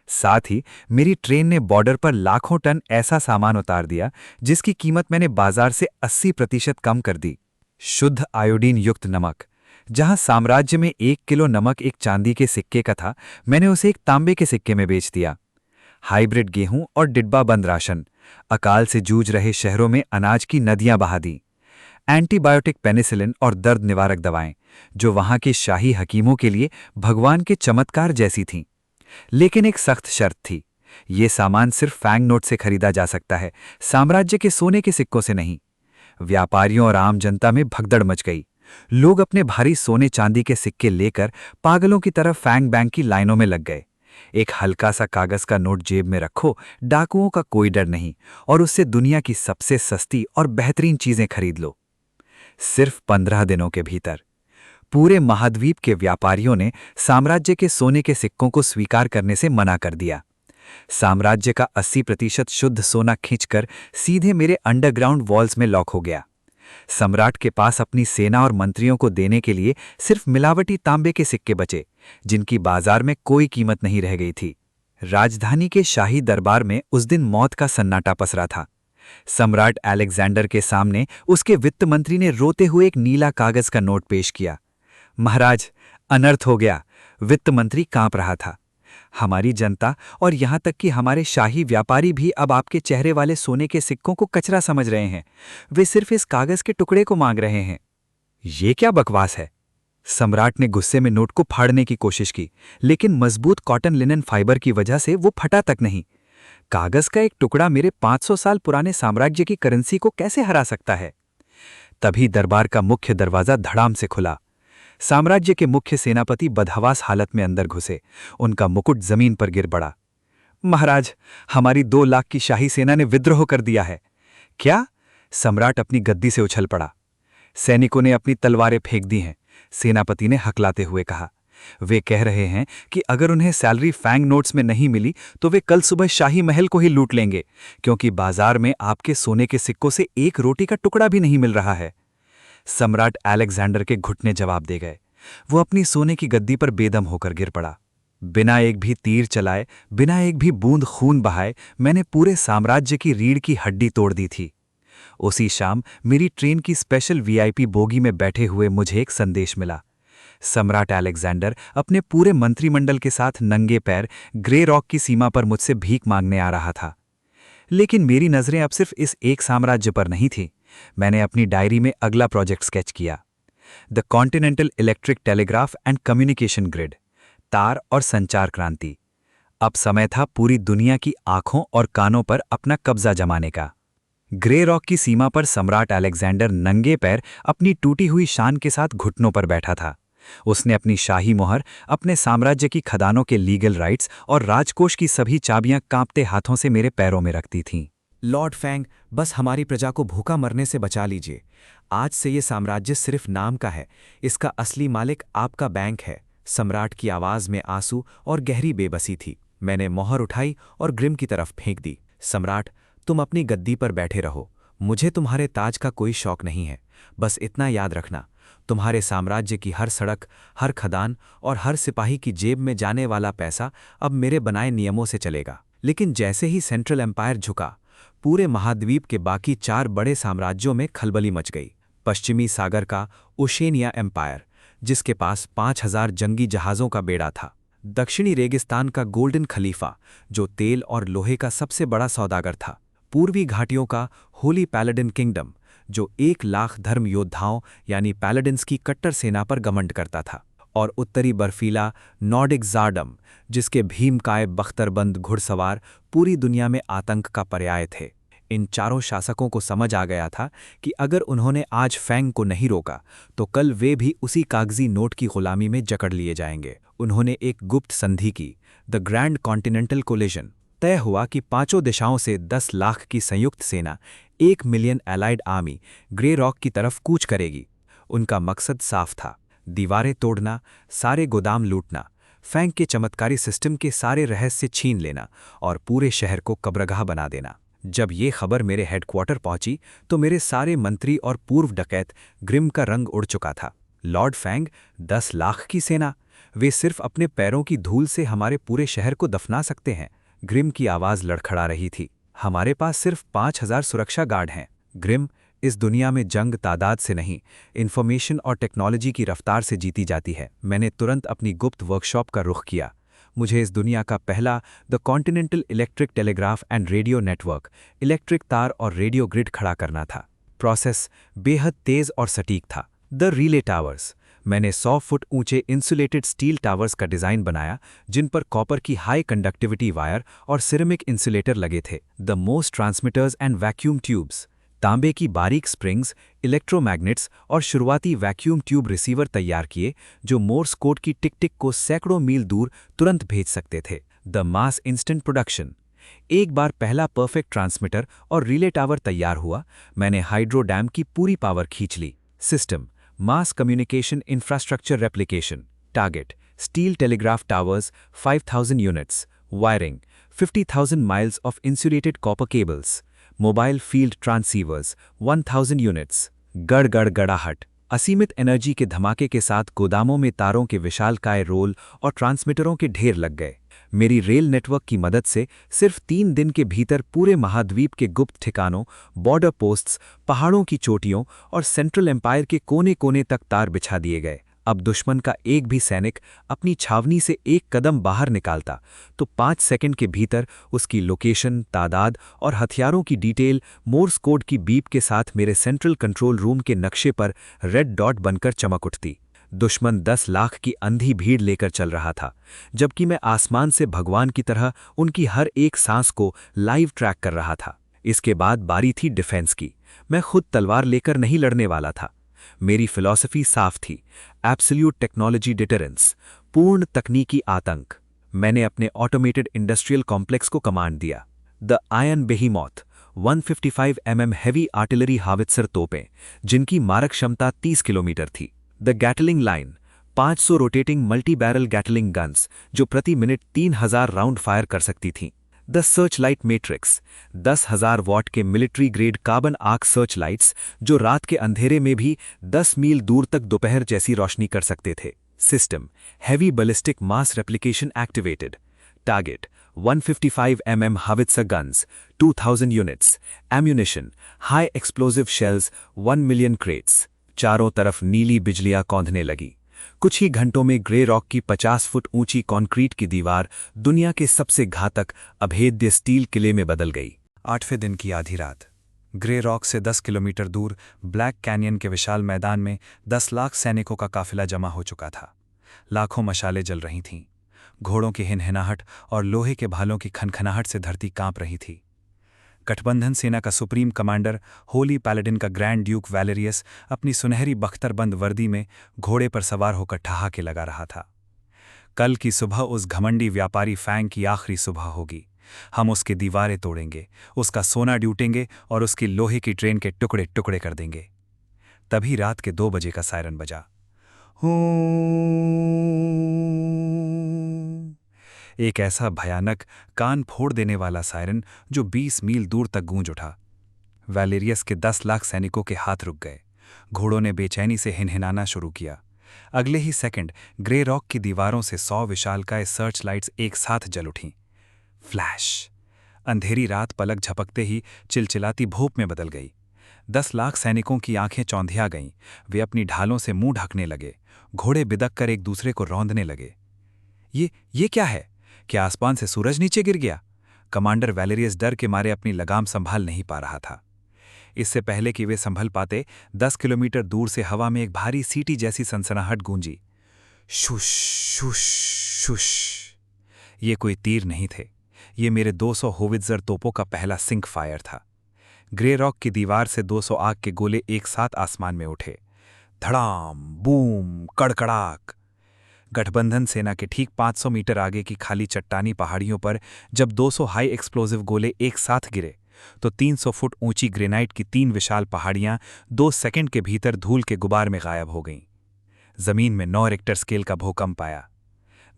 साथ ही मेरी ट्रेन ने बॉर्डर पर लाखों टन ऐसा सामान उतार दिया जिसकी कीमत मैंने बाजार से 80% कम कर दी। शुद्ध आयोडीन युक्त नमक, जहां साम्राज्य में 1 किलो नमक एक चांदी के सिक्के का था, मैंने उसे एक तांबे के सिक्के में बेच दिया। हाइब्रिड गेहूं और डिब्बाबंद राशन, अकाल से जूझ रहे शहरों में अनाज की नदियां बहा दी। एंटीबायोटिक पेनिसिलिन और दर्द निवारक दवाएं, जो वहां के शाही हकीमों के लिए भगवान के चमत्कार जैसी थीं। लेकिन एक सख्त शर्त थी, ये सामान सिर्फ फैंग नोट से खरीदा जा सकता है, साम्राज्य के सोने के सिक्कों से नहीं। व्यापारियों और आम जनता में भगदड़ मच गई। लोग अपने भारी सोने चांदी के सिक्के लेकर पागलों की तरह फैंग बैंक की लाइनों में लग गए। एक हल्का सा कागज का नोट जेब में रखो, डाकुओं का कोई डर नहीं, और उससे दुनिया की सबसे सस्ती और बेहतरीन चीजें खरीद लो। सिर्फ 15 दिनों के भीतर पूरे महाद्वीप के व्यापारियों ने साम्राज्य के सोने के सिक्कों को स्वीकार करने से मना कर दिया। साम्राज्य का 80% शुद्ध सोना खींचकर सीधे मेरे अंडरग्राउंड वॉल्स में लॉक हो गया। सम्राट के पास अपनी सेना और मंत्रियों को देने के लिए सिर्फ मिलावटी तांबे के सिक्के बचे, जिनकी बाजार में कोई कीमत नहीं रह गई थी। राजधानी के शाही दरबार में उस दिन मौत का सन्नाटा पसरा था। सम्राट अलेक्जेंडर के सामने उसके वित्त मंत्री ने रोते हुए एक नीला कागज का नोट पेश किया। महाराज, अनर्थ हो गया। वित्त मंत्री कांप रहा था। हमारी जनता और यहां तक कि हमारे शाही व्यापारी भी अब आपके चेहरे वाले सोने के सिक्कों को कचरा समझ रहे हैं। वे सिर्फ इस कागज के टुकड़े को मांग रहे हैं। ये क्या बकवास है? सम्राट ने गुस्से में नोट को फाड़ने की कोशिश की, लेकिन मजबूत कॉटन लिनन फाइबर की वजह से वो फटा तक नहीं। कागज का एक टुकड़ा मेरे 500 साल पुराने साम्राज्य की करेंसी को कैसे हरा सकता है? तभी दरबार का मुख्य दरवाजा धड़ाम से खुला। साम्राज्य के मुख्य सेनापति बदहवास हालत में अंदर घुसे। उनका मुकुट जमीन पर गिर पड़ा। महाराज, हमारी 2 लाख की शाही सेना ने विद्रोह कर दिया है। क्या? सम्राट अपनी गद्दी से उछल पड़ा। सैनिकों ने अपनी तलवारें फेंक दी हैं, सेनापति ने हकलाते हुए कहा। वे कह रहे हैं कि अगर उन्हें सैलरी फैंग नोट्स में नहीं मिली तो वे कल सुबह शाही महल को ही लूट लेंगे, क्योंकि बाजार में आपके सोने के सिक्कों से एक रोटी का टुकड़ा भी नहीं मिल रहा है। सम्राट अलेक्जेंडर के घुटने जवाब दे गए। वो अपनी सोने की गद्दी पर बेदम होकर गिर पड़ा। बिना एक भी तीर चलाए, बिना एक भी बूंद खून बहाए, मैंने पूरे साम्राज्य की रीढ़ की हड्डी तोड़ दी थी। उसी शाम मेरी ट्रेन की स्पेशल वीआईपी बोगी में बैठे हुए मुझे एक संदेश मिला। सम्राट अलेक्जेंडर अपने पूरे मंत्रिमंडल के साथ नंगे पैर ग्रे रॉक की सीमा पर मुझसे भीख मांगने आ रहा था। लेकिन मेरी नजरें अब सिर्फ इस एक साम्राज्य पर नहीं थी। मैंने अपनी डायरी में अगला प्रोजेक्ट स्केच किया। The continental electric telegraph and communication grid, तार और संचार क्रांति। अब समय था पूरी दुनिया की आंखों और कानों पर अपना कब्जा जमाने का। ग्रे रॉक की सीमा पर सम्राट अलेक्जेंडर नंगे पैर अपनी टूटी हुई शान के साथ घुटनों पर बैठा था। उसने अपनी शाही मोहर, अपने साम्राज्य की खदानों के लीगल राइट्स और राजकोष की सभी चाबियां कांपते हाथों से मेरे पैरों में रखती थीं। लॉर्ड फैंग, बस हमारी प्रजा को भूखा मरने से बचा लीजिए। आज से ये साम्राज्य सिर्फ नाम का है, इसका असली मालिक आपका बैंक है। सम्राट की आवाज में आंसू और गहरी बेबसी थी। मैंने मोहर उठाई और ग्रिम की तरफ फेंक दी। सम्राट, तुम अपनी गद्दी पर बैठे रहो। मुझे तुम्हारे ताज का कोई शौक नहीं है। बस इतना याद रखना, तुम्हारे साम्राज्य की हर सड़क, हर खदान और हर सिपाही की जेब में जाने वाला पैसा अब मेरे बनाए नियमों से चलेगा। लेकिन जैसे ही सेंट्रल एम्पायर झुका, पूरे महाद्वीप के बाकी 4 बड़े साम्राज्यों में खलबली मच गई। पश्चिमी सागर का ओशेनिया एम्पायर, जिसके पास 5000 जंगी जहाज़ों का बेड़ा था। दक्षिणी रेगिस्तान का गोल्डन खलीफा, जो तेल और लोहे का सबसे बड़ा सौदागर था। पूर्वी घाटियों का होली पैलाडिन किंगडम, जो 1 लाख धर्म योद्धाओं यानी पैलाडिन्स की कट्टर सेना पर घमंड करता था। और उत्तरी बर्फीला नॉर्डिक ज़ार्डम, जिसके भीमकाय बख्तरबंद घुड़सवार पूरी दुनिया में आतंक का पर्याय थे। इन चारों शासकों को समझ आ गया था कि अगर उन्होंने आज फैंग को नहीं रोका तो कल वे भी उसी कागजी नोट की गुलामी में जकड़ लिए जाएंगे। उन्होंने एक गुप्त संधि की, द ग्रैंड कॉन्टिनेंटल कोलिजन। तय हुआ कि 5 दिशाओं से 10 लाख की संयुक्त सेना 1 million allied army grey rock की तरफ कूच करेगी। उनका मकसद साफ था, दीवारें तोड़ना, सारे गोदाम लूटना, फैंग के चमत्कारी सिस्टम के सारे रहस्य छीन लेना और पूरे शहर को कब्रगाह बना देना। जब ये खबर मेरे हेडक्वार्टर पहुंची तो मेरे सारे मंत्री और पूर्व डकैत ग्रिम का रंग उड़ चुका था। लॉर्ड फैंग, 10 लाख की सेना, वे सिर्फ अपने पैरों की धूल से हमारे पूरे शहर को दफना सकते हैं। ग्रिम की आवाज़ लड़खड़ा रही थी। हमारे पास सिर्फ 5000 सुरक्षा गार्ड हैं। ग्रिम, इस दुनिया में जंग तादाद से नहीं, इंफॉर्मेशन और टेक्नोलॉजी की रफ्तार से जीती जाती है। मैंने तुरंत अपनी गुप्त वर्कशॉप का रुख किया। मुझे इस दुनिया का पहला the continental electric telegraph and radio network, electric तार और रेडियो ग्रिड खड़ा करना था। प्रोसेस बेहद तेज और सटीक था। द रिले टावर्स, मैंने 100 फुट ऊंचे इंसुलेटेड स्टील टावर्स का डिज़ाइन बनाया, जिन पर कॉपर की हाई कंडक्टिविटी वायर और सिरेमिक इंसुलेटर लगे थे। The most transmitters and vacuum tubes, तांबे की बारीक स्प्रिंग्स, इलेक्ट्रोमैग्नेट्स और शुरुआती वैक्यूम ट्यूब रिसीवर तैयार किए, जो मोर्स कोड की टिक टिक को सैकड़ों मील दूर तुरंत भेज सकते थे। द मास इंस्टेंट प्रोडक्शन, एक बार पहला परफेक्ट ट्रांसमिटर और रिले टावर तैयार हुआ, मैंने हाइड्रो डैम की पूरी पावर खींच ली। System mass communication infrastructure replication, target steel telegraph towers 5000 units, wiring 50,000 miles of insulated copper cables, mobile field transceivers 1000 units. गड़ गड़ गड़ाहट, असीमित एनर्जी के धमाके के साथ गोदामों में तारों के विशालकाय रोल और ट्रांसमीटरों के ढेर लग गए। मेरी रेल नेटवर्क की मदद से सिर्फ 3 दिन के भीतर पूरे महाद्वीप के गुप्त ठिकानों, बॉर्डर पोस्ट्स, पहाड़ों की चोटियों और सेंट्रल एम्पायर के कोने कोने तक तार बिछा दिए गए। अब दुश्मन का एक भी सैनिक अपनी छावनी से 1 कदम बाहर निकालता तो 5 सेकंड के भीतर उसकी लोकेशन, तादाद और हथियारों की डिटेल मोर्स कोड की बीप के साथ मेरे सेंट्रल कंट्रोल रूम के नक्शे पर रेड डॉट बनकर चमक उठती। दुश्मन 10 लाख की अंधी भीड़ लेकर चल रहा था, जबकि मैं आसमान से भगवान की तरह उनकी हर एक सांस को लाइव ट्रैक कर रहा था। इसके बाद बारी थी डिफेंस की। मैं खुद तलवार लेकर नहीं लड़ने वाला था। मेरी फिलॉसफी साफ थी, एब्सोल्यूट टेक्नोलॉजी डिटरेंस, पूर्ण तकनीकी आतंक। मैंने अपने ऑटोमेटेड इंडस्ट्रियल कॉम्प्लेक्स को कमांड दिया। The iron behemoth 155 heavy artillery howitzer तोपें, जिनकी मारक क्षमता 30 किलोमीटर थी। The Gatling line 500 rotating multi barrel Gatling guns, जो प्रति मिनट 3000 राउंड फायर कर सकती थीं। The search light matrix 10,000 watt के military grade carbon arc search lights, जो रात के अंधेरे में भी 10 मील दूर तक दोपहर जैसी रोशनी कर सकते थे। System heavy ballistic mass replication activated. Target 155 howitzer guns, 2000 units, ammunition, high explosive shells, 1 million crates। चारों तरफ नीली बिजलियां कौंधने लगी। कुछ ही घंटों में ग्रे रॉक की 50 फुट ऊंची कंक्रीट की दीवार दुनिया के सबसे घातक अभेद्य स्टील किले में बदल गई। 8वें दिन की आधी रात, ग्रे रॉक से 10 किलोमीटर दूर ब्लैक कैनियन के विशाल मैदान में 10 लाख सैनिकों का काफिला जमा हो चुका था। लाखों मशालें जल रही थीं। घोड़ों की हिनहिनाहट और लोहे के भालों की खनखनाहट से धरती कांप रही थी। गठबंधन सेना का सुप्रीम कमांडर होली पैलेडिन का ग्रैंड ड्यूक वैलेरियस अपनी सुनहरी बख्तरबंद वर्दी में घोड़े पर सवार होकर ठहाके लगा रहा था। कल की सुबह उस घमंडी व्यापारी फैंग की आखिरी सुबह होगी। हम उसकी दीवारें तोड़ेंगे, उसका सोना ड्यूटेंगे और उसकी लोहे की ट्रेन के टुकड़े टुकड़े कर देंगे। तभी रात के 2 बजे का सायरन बजा। एक ऐसा भयानक, कान फोड़ देने वाला सायरन जो 20 मील दूर तक गूंज उठा। वैलेरियस के 10 लाख सैनिकों के हाथ रुक गए। घोड़ों ने बेचैनी से हिनहिनाना शुरू किया। अगले ही सेकंड ग्रे रॉक की दीवारों से 100 विशालकाय सर्च लाइट्स एक साथ जल उठीं। फ्लैश! अंधेरी रात पलक झपकते ही चिलचिलाती भूप में बदल गई। 10 लाख सैनिकों की आंखें चौंधिया गईं। वे अपनी ढालों से मुंह ढकने लगे। घोड़े बिदक कर एक दूसरे को रौंदने लगे। ये क्या है? क्या आसमान से सूरज नीचे गिर गया? कमांडर वैलेरियस डर के मारे अपनी लगाम संभाल नहीं पा रहा था। इससे पहले कि वे संभल पाते, 10 किलोमीटर दूर से हवा में एक भारी सीटी जैसी सनसनाहट गूंजी। शुश शुश शुश। ये कोई तीर नहीं थे। ये मेरे 200 होवित्जर तोपों का पहला सिंक फायर था। ग्रे रॉक की दीवार से 200 आग के गोले एक साथ आसमान में उठे। धड़ाम, बूम, कड़कड़ाक। गठबंधन सेना के ठीक 500 मीटर आगे की खाली चट्टानी पहाड़ियों पर जब 200 हाई एक्सप्लोजिव गोले एक साथ गिरे, तो 300 फुट ऊंची ग्रेनाइट की 3 विशाल पहाड़ियां 2 सेकंड के भीतर धूल के गुबार में गायब हो गईं। जमीन में 9 रिक्टर स्केल का भूकंप आया।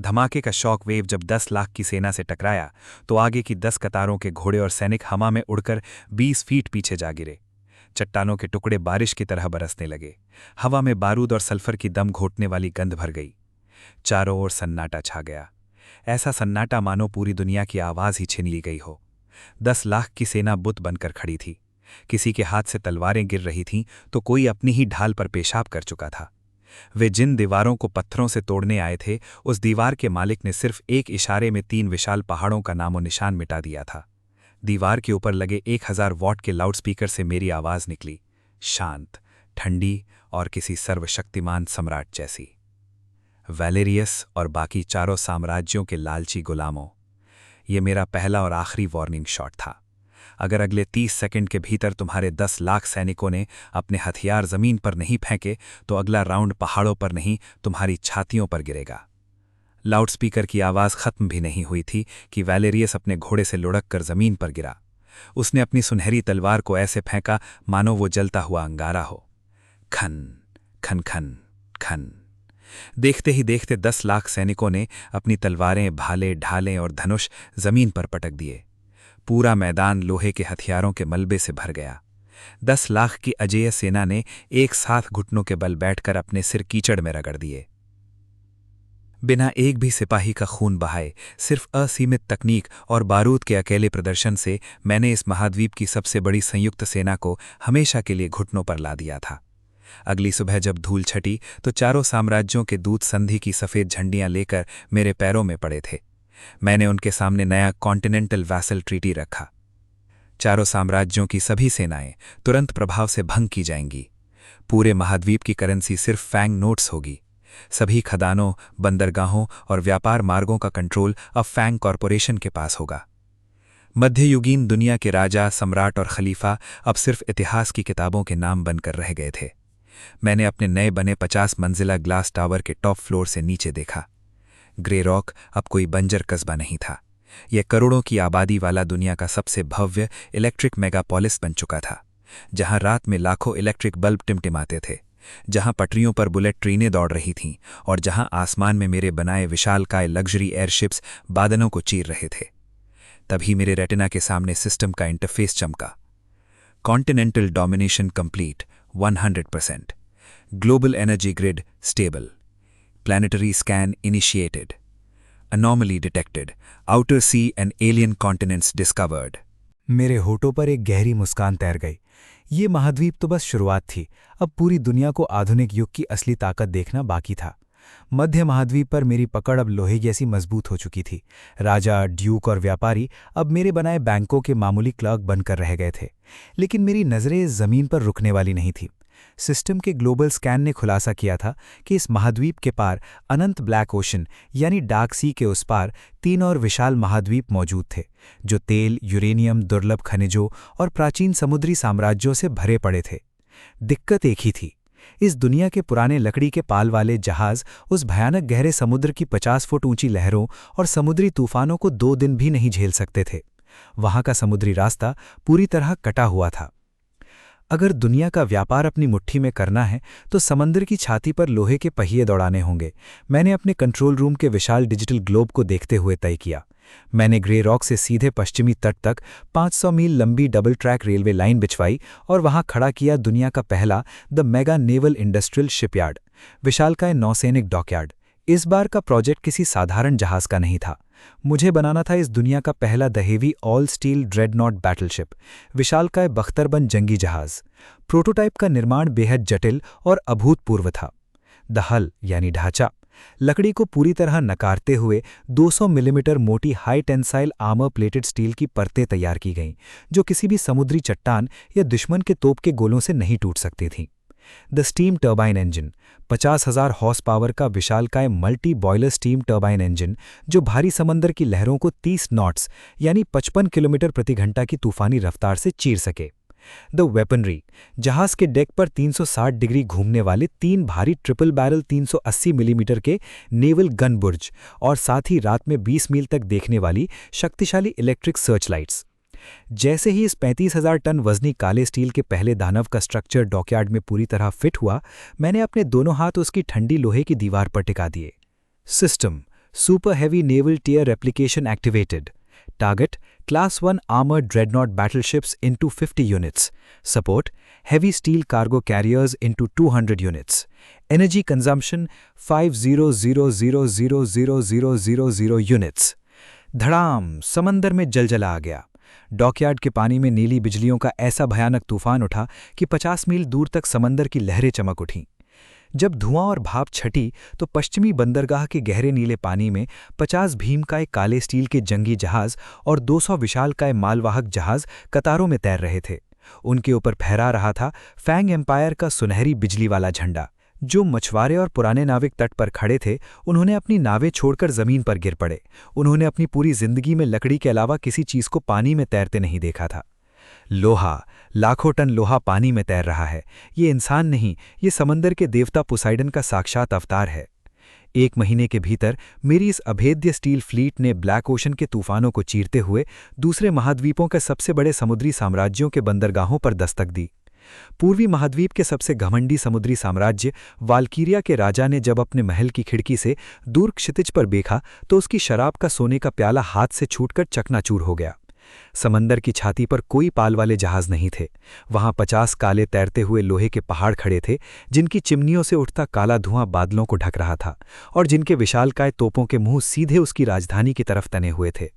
धमाके का शॉक वेव जब 10 लाख की सेना से टकराया, तो आगे की 10 कतारों के घोड़े और सैनिक हवा में उड़कर 20 फीट पीछे जा गिरे। चट्टानों के टुकड़े बारिश की तरह बरसने लगे। हवा में बारूद और सल्फर की दम घोटने वाली गंध भर गई। चारों ओर सन्नाटा छा गया। ऐसा सन्नाटा मानो पूरी दुनिया की आवाज ही छीन ली गई हो। 10 लाख की सेना बुत बनकर खड़ी थी। किसी के हाथ से तलवारें गिर रही थीं तो कोई अपनी ही ढाल पर पेशाब कर चुका था। वे जिन दीवारों को पत्थरों से तोड़ने आए थे, उस दीवार के मालिक ने सिर्फ एक इशारे में 3 विशाल पहाड़ों का नामो निशान मिटा दिया था। दीवार के ऊपर लगे 1000 वॉट के लाउडस्पीकर से मेरी आवाज निकली, शांत, ठंडी और किसी सर्वशक्तिमान सम्राट जैसी। वैलेरियस और बाकी चारों साम्राज्यों के लालची गुलामों, ये मेरा पहला और आखिरी वार्निंग शॉट था। अगर अगले 30 सेकंड के भीतर तुम्हारे 10 लाख सैनिकों ने अपने हथियार जमीन पर नहीं फेंके, तो अगला राउंड पहाड़ों पर नहीं, तुम्हारी छातियों पर गिरेगा। लाउडस्पीकर की आवाज़ खत्म भी नहीं हुई थी कि वैलेरियस अपने घोड़े से लुढ़क कर जमीन पर गिरा। उसने अपनी सुनहरी तलवार को ऐसे फेंका मानो वो जलता हुआ अंगारा हो। खन खन खन खन। देखते ही देखते 10 लाख सैनिकों ने अपनी तलवारें, भाले, ढालें और धनुष जमीन पर पटक दिए। पूरा मैदान लोहे के हथियारों के मलबे से भर गया। 10 लाख की अजेय सेना ने एक साथ घुटनों के बल बैठकर अपने सिर कीचड़ में रगड़ दिए। बिना एक भी सिपाही का खून बहाए, सिर्फ असीमित तकनीक और बारूद के अकेले प्रदर्शन से मैंने इस महाद्वीप की सबसे बड़ी संयुक्त सेना को हमेशा के लिए घुटनों पर ला दिया था। अगली सुबह जब धूल छटी, तो चारों साम्राज्यों के दूत संधि की सफ़ेद झंडियां लेकर मेरे पैरों में पड़े थे। मैंने उनके सामने नया कॉन्टिनेंटल वैसल ट्रीटी रखा। चारों साम्राज्यों की सभी सेनाएं तुरंत प्रभाव से भंग की जाएंगी। पूरे महाद्वीप की करेंसी सिर्फ फैंग नोट्स होगी। सभी खदानों, बंदरगाहों और व्यापार मार्गों का कंट्रोल अब फैंग कॉरपोरेशन के पास होगा। मध्ययुगीन दुनिया के राजा, सम्राट और खलीफा अब सिर्फ इतिहास की किताबों के नाम बनकर रह गए थे। मैंने अपने नए बने 50 मंजिला ग्लास टावर के टॉप फ्लोर से नीचे देखा। ग्रे रॉक अब कोई बंजर कस्बा नहीं था। यह करोड़ों की आबादी वाला दुनिया का सबसे भव्य इलेक्ट्रिक मेगापोलिस बन चुका था, जहां रात में लाखों इलेक्ट्रिक बल्ब टिमटिमाते थे, जहां पटरियों पर बुलेट ट्रेनें दौड़ रही थीं और जहां आसमान में मेरे बनाए विशालकाय लग्जरी एयरशिप्स बादलों को चीर रहे थे। तभी मेरे रेटिना के सामने सिस्टम का इंटरफेस चमका। Continental domination complete 100%, global energy grid stable, planetary scan initiated, anomaly detected, outer sea and alien continents discovered. मेरे होठों पर एक गहरी मुस्कान तैर गई। ये महाद्वीप तो बस शुरुआत थी, अब पूरी दुनिया को आधुनिक युग की असली ताकत देखना बाकी था। मध्य महाद्वीप पर मेरी पकड़ अब लोहे जैसी मजबूत हो चुकी थी। राजा, ड्यूक और व्यापारी अब मेरे बनाए बैंकों के मामूली क्लर्क बनकर रह गए थे। लेकिन मेरी नज़रें ज़मीन पर रुकने वाली नहीं थी। सिस्टम के ग्लोबल स्कैन ने खुलासा किया था कि इस महाद्वीप के पार अनंत ब्लैक ओशन यानी डार्क सी के उस पार 3 और विशाल महाद्वीप मौजूद थे, जो तेल, यूरेनियम, दुर्लभ खनिजों और प्राचीन समुद्री साम्राज्यों से भरे पड़े थे। दिक्कत एक ही थी, इस दुनिया के पुराने लकड़ी के पाल वाले जहाज उस भयानक गहरे समुद्र की 50 फुट ऊंची लहरों और समुद्री तूफानों को 2 दिन भी नहीं झेल सकते थे। वहां का समुद्री रास्ता पूरी तरह कटा हुआ था। अगर दुनिया का व्यापार अपनी मुट्ठी में करना है तो समंदर की छाती पर लोहे के पहिए दौड़ाने होंगे। मैंने अपने कंट्रोल रूम के विशाल डिजिटल ग्लोब को देखते हुए तय किया। मैंने ग्रे रॉक से सीधे पश्चिमी तट तक 500 मील लंबी डबल ट्रैक रेलवे लाइन बिछवाई और वहां खड़ा किया दुनिया का पहला the mega naval industrial shipyard, विशालकाय नौसैनिक डॉकयार्ड। इस बार का प्रोजेक्ट किसी साधारण जहाज का नहीं था। मुझे बनाना था इस दुनिया का पहला the heavy all steel Dreadnought battleship, विशालकाय बख्तरबंद जंगी जहाज। प्रोटोटाइप का निर्माण बेहद जटिल और अभूतपूर्व था। द हल यानी ढांचा, लकड़ी को पूरी तरह नकारते हुए 200 मिलीमीटर मोटी high tensile armour plated steel की परतें तैयार की गईं, जो किसी भी समुद्री चट्टान या दुश्मन के तोप के गोलों से नहीं टूट सकती थीं। The steam turbine engine, 50,000 horse power का विशालकाय multi boiler steam turbine engine, जो भारी समंदर की लहरों को 30 नॉट्स यानी 55 किलोमीटर प्रति घंटा की तूफानी रफ्तार से चीर सके। द वेपनरी, जहाज के डेक पर 360 डिग्री घूमने वाले 3 भारी ट्रिपल बैरल 380 मिलीमीटर के नेवल गन बुर्ज और साथ ही रात में 20 मील तक देखने वाली शक्तिशाली इलेक्ट्रिक सर्च लाइट्स। जैसे ही इस 35,000 टन वजनी काले स्टील के पहले दानव का स्ट्रक्चर डॉकयार्ड में पूरी तरह फिट हुआ, मैंने अपने दोनों हाथ उसकी ठंडी लोहे की दीवार पर टिका दिए। System super heavy naval tier replication activated. Target Class 1 armored dreadnought battleships into 50 units. Support heavy steel cargo carriers into 200 units. Energy consumption 5,000,000,000 units. धड़ाम, समंदर में जलजला आ गया। डॉकयार्ड के पानी में नीली बिजलियों का ऐसा भयानक तूफान उठा कि 50 मील दूर तक समंदर की लहरें चमक उठीं। जब धुआं और भाप छटी तो पश्चिमी बंदरगाह के गहरे नीले पानी में 50 भीमकाय काले स्टील के जंगी जहाज और 200 विशालकाय मालवाहक जहाज कतारों में तैर रहे थे। उनके ऊपर फहरा रहा था फैंग एम्पायर का सुनहरी बिजली वाला झंडा। जो मछुआरे और पुराने नाविक तट पर खड़े थे, उन्होंने अपनी नावें छोड़कर जमीन पर गिर पड़े। उन्होंने अपनी पूरी जिंदगी में लकड़ी के अलावा किसी चीज को पानी में तैरते नहीं देखा था। लोहा, लाखों टन लोहा पानी में तैर रहा है। ये इंसान नहीं, ये समंदर के देवता पोसाइडन का साक्षात अवतार है। 1 महीने के भीतर मेरी इस अभेद्य स्टील फ्लीट ने ब्लैक ओशन के तूफानों को चीरते हुए दूसरे महाद्वीपों के सबसे बड़े समुद्री साम्राज्यों के बंदरगाहों पर दस्तक दी। पूर्वी महाद्वीप के सबसे घमंडी समुद्री साम्राज्य वाल्कीरिया के राजा ने जब अपने महल की खिड़की से दूर क्षितिज पर देखा तो उसकी शराब का सोने का प्याला हाथ से छूटकर चकनाचूर हो गया। समंदर की छाती पर कोई पाल वाले जहाज नहीं थे। वहां 50 काले तैरते हुए लोहे के पहाड़ खड़े थे, जिनकी चिमनियों से उठता काला धुआं बादलों को ढक रहा था और जिनके विशालकाय तोपों के मुंह सीधे उसकी राजधानी की तरफ तने हुए थे।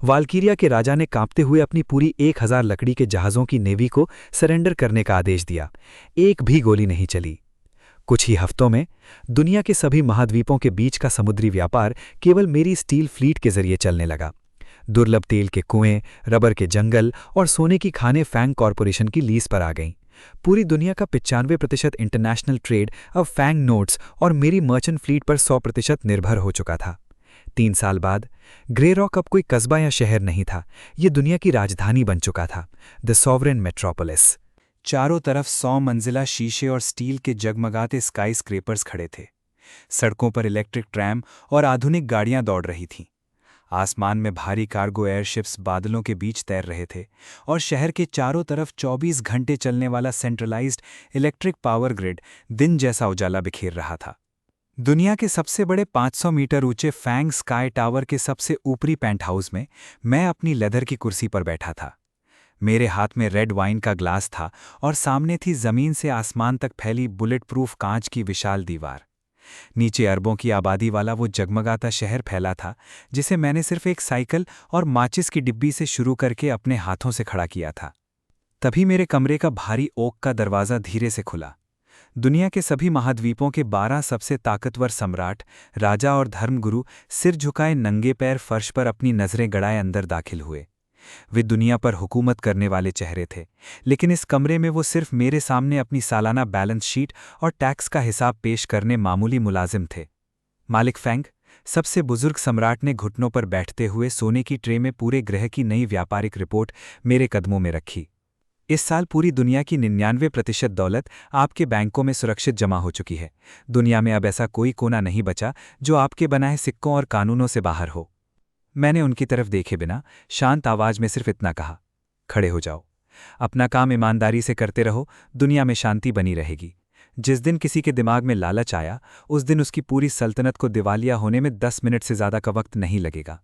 वाल्कीरिया के राजा ने कांपते हुए अपनी पूरी 1000 लकड़ी के जहाज़ों की नेवी को सरेंडर करने का आदेश दिया। एक भी गोली नहीं चली। कुछ ही हफ्तों में दुनिया के सभी महाद्वीपों के बीच का समुद्री व्यापार केवल मेरी स्टील फ्लीट के जरिए चलने लगा। दुर्लभ तेल के कुएं, रबर के जंगल और सोने की खानें फैंग कॉरपोरेशन की लीज पर आ गईं। पूरी दुनिया का 95% इंटरनेशनल ट्रेड अब फैंग नोट्स और मेरी मर्चेंट फ्लीट पर 100% निर्भर हो चुका था। 3 साल बाद ग्रे रॉक अब कोई कस्बा या शहर नहीं था, ये दुनिया की राजधानी बन चुका था, द सॉवरेन मेट्रोपोलिस। चारों तरफ 100 मंजिला शीशे और स्टील के जगमगाते स्काई स्क्रेपर्स खड़े थे। सड़कों पर इलेक्ट्रिक ट्रैम और आधुनिक गाड़ियां दौड़ रही थीं। आसमान में भारी कार्गो एयरशिप्स बादलों के बीच तैर रहे थे और शहर के चारों तरफ 24 घंटे चलने वाला सेंट्रलाइज्ड इलेक्ट्रिक पावर ग्रिड दिन जैसा उजाला बिखेर रहा था। दुनिया के सबसे बड़े 500 मीटर ऊंचे फैंग स्काई टावर के सबसे ऊपरी पेंट हाउस में मैं अपनी लेदर की कुर्सी पर बैठा था। मेरे हाथ में रेड वाइन का ग्लास था और सामने थी जमीन से आसमान तक फैली बुलेट प्रूफ कांच की विशाल दीवार। नीचे अरबों की आबादी वाला वो जगमगाता शहर फैला था, जिसे मैंने सिर्फ एक साइकिल और माचिस की डिब्बी से शुरू करके अपने हाथों से खड़ा किया था। तभी मेरे कमरे का भारी ओक का दरवाज़ा धीरे से खुला। दुनिया के सभी महाद्वीपों के 12 सबसे ताकतवर सम्राट, राजा और धर्मगुरु सिर झुकाए नंगे पैर फर्श पर अपनी नज़रें गड़ाए अंदर दाखिल हुए। वे दुनिया पर हुकूमत करने वाले चेहरे थे, लेकिन इस कमरे में वो सिर्फ मेरे सामने अपनी सालाना बैलेंस शीट और टैक्स का हिसाब पेश करने मामूली मुलाजिम थे। मालिक फैंग, सबसे बुजुर्ग सम्राट ने घुटनों पर बैठते हुए सोने की ट्रे में पूरे ग्रह की नई व्यापारिक रिपोर्ट मेरे कदमों में रखी। इस साल पूरी दुनिया की 99% दौलत आपके बैंकों में सुरक्षित जमा हो चुकी है। दुनिया में अब ऐसा कोई कोना नहीं बचा जो आपके बनाए सिक्कों और कानूनों से बाहर हो। मैंने उनकी तरफ देखे बिना शांत आवाज में सिर्फ इतना कहा, खड़े हो जाओ। अपना काम ईमानदारी से करते रहो, दुनिया में शांति बनी रहेगी। जिस दिन किसी के दिमाग में लालच आया, उस दिन उसकी पूरी सल्तनत को दिवालिया होने में 10 मिनट से ज़्यादा का वक्त नहीं लगेगा।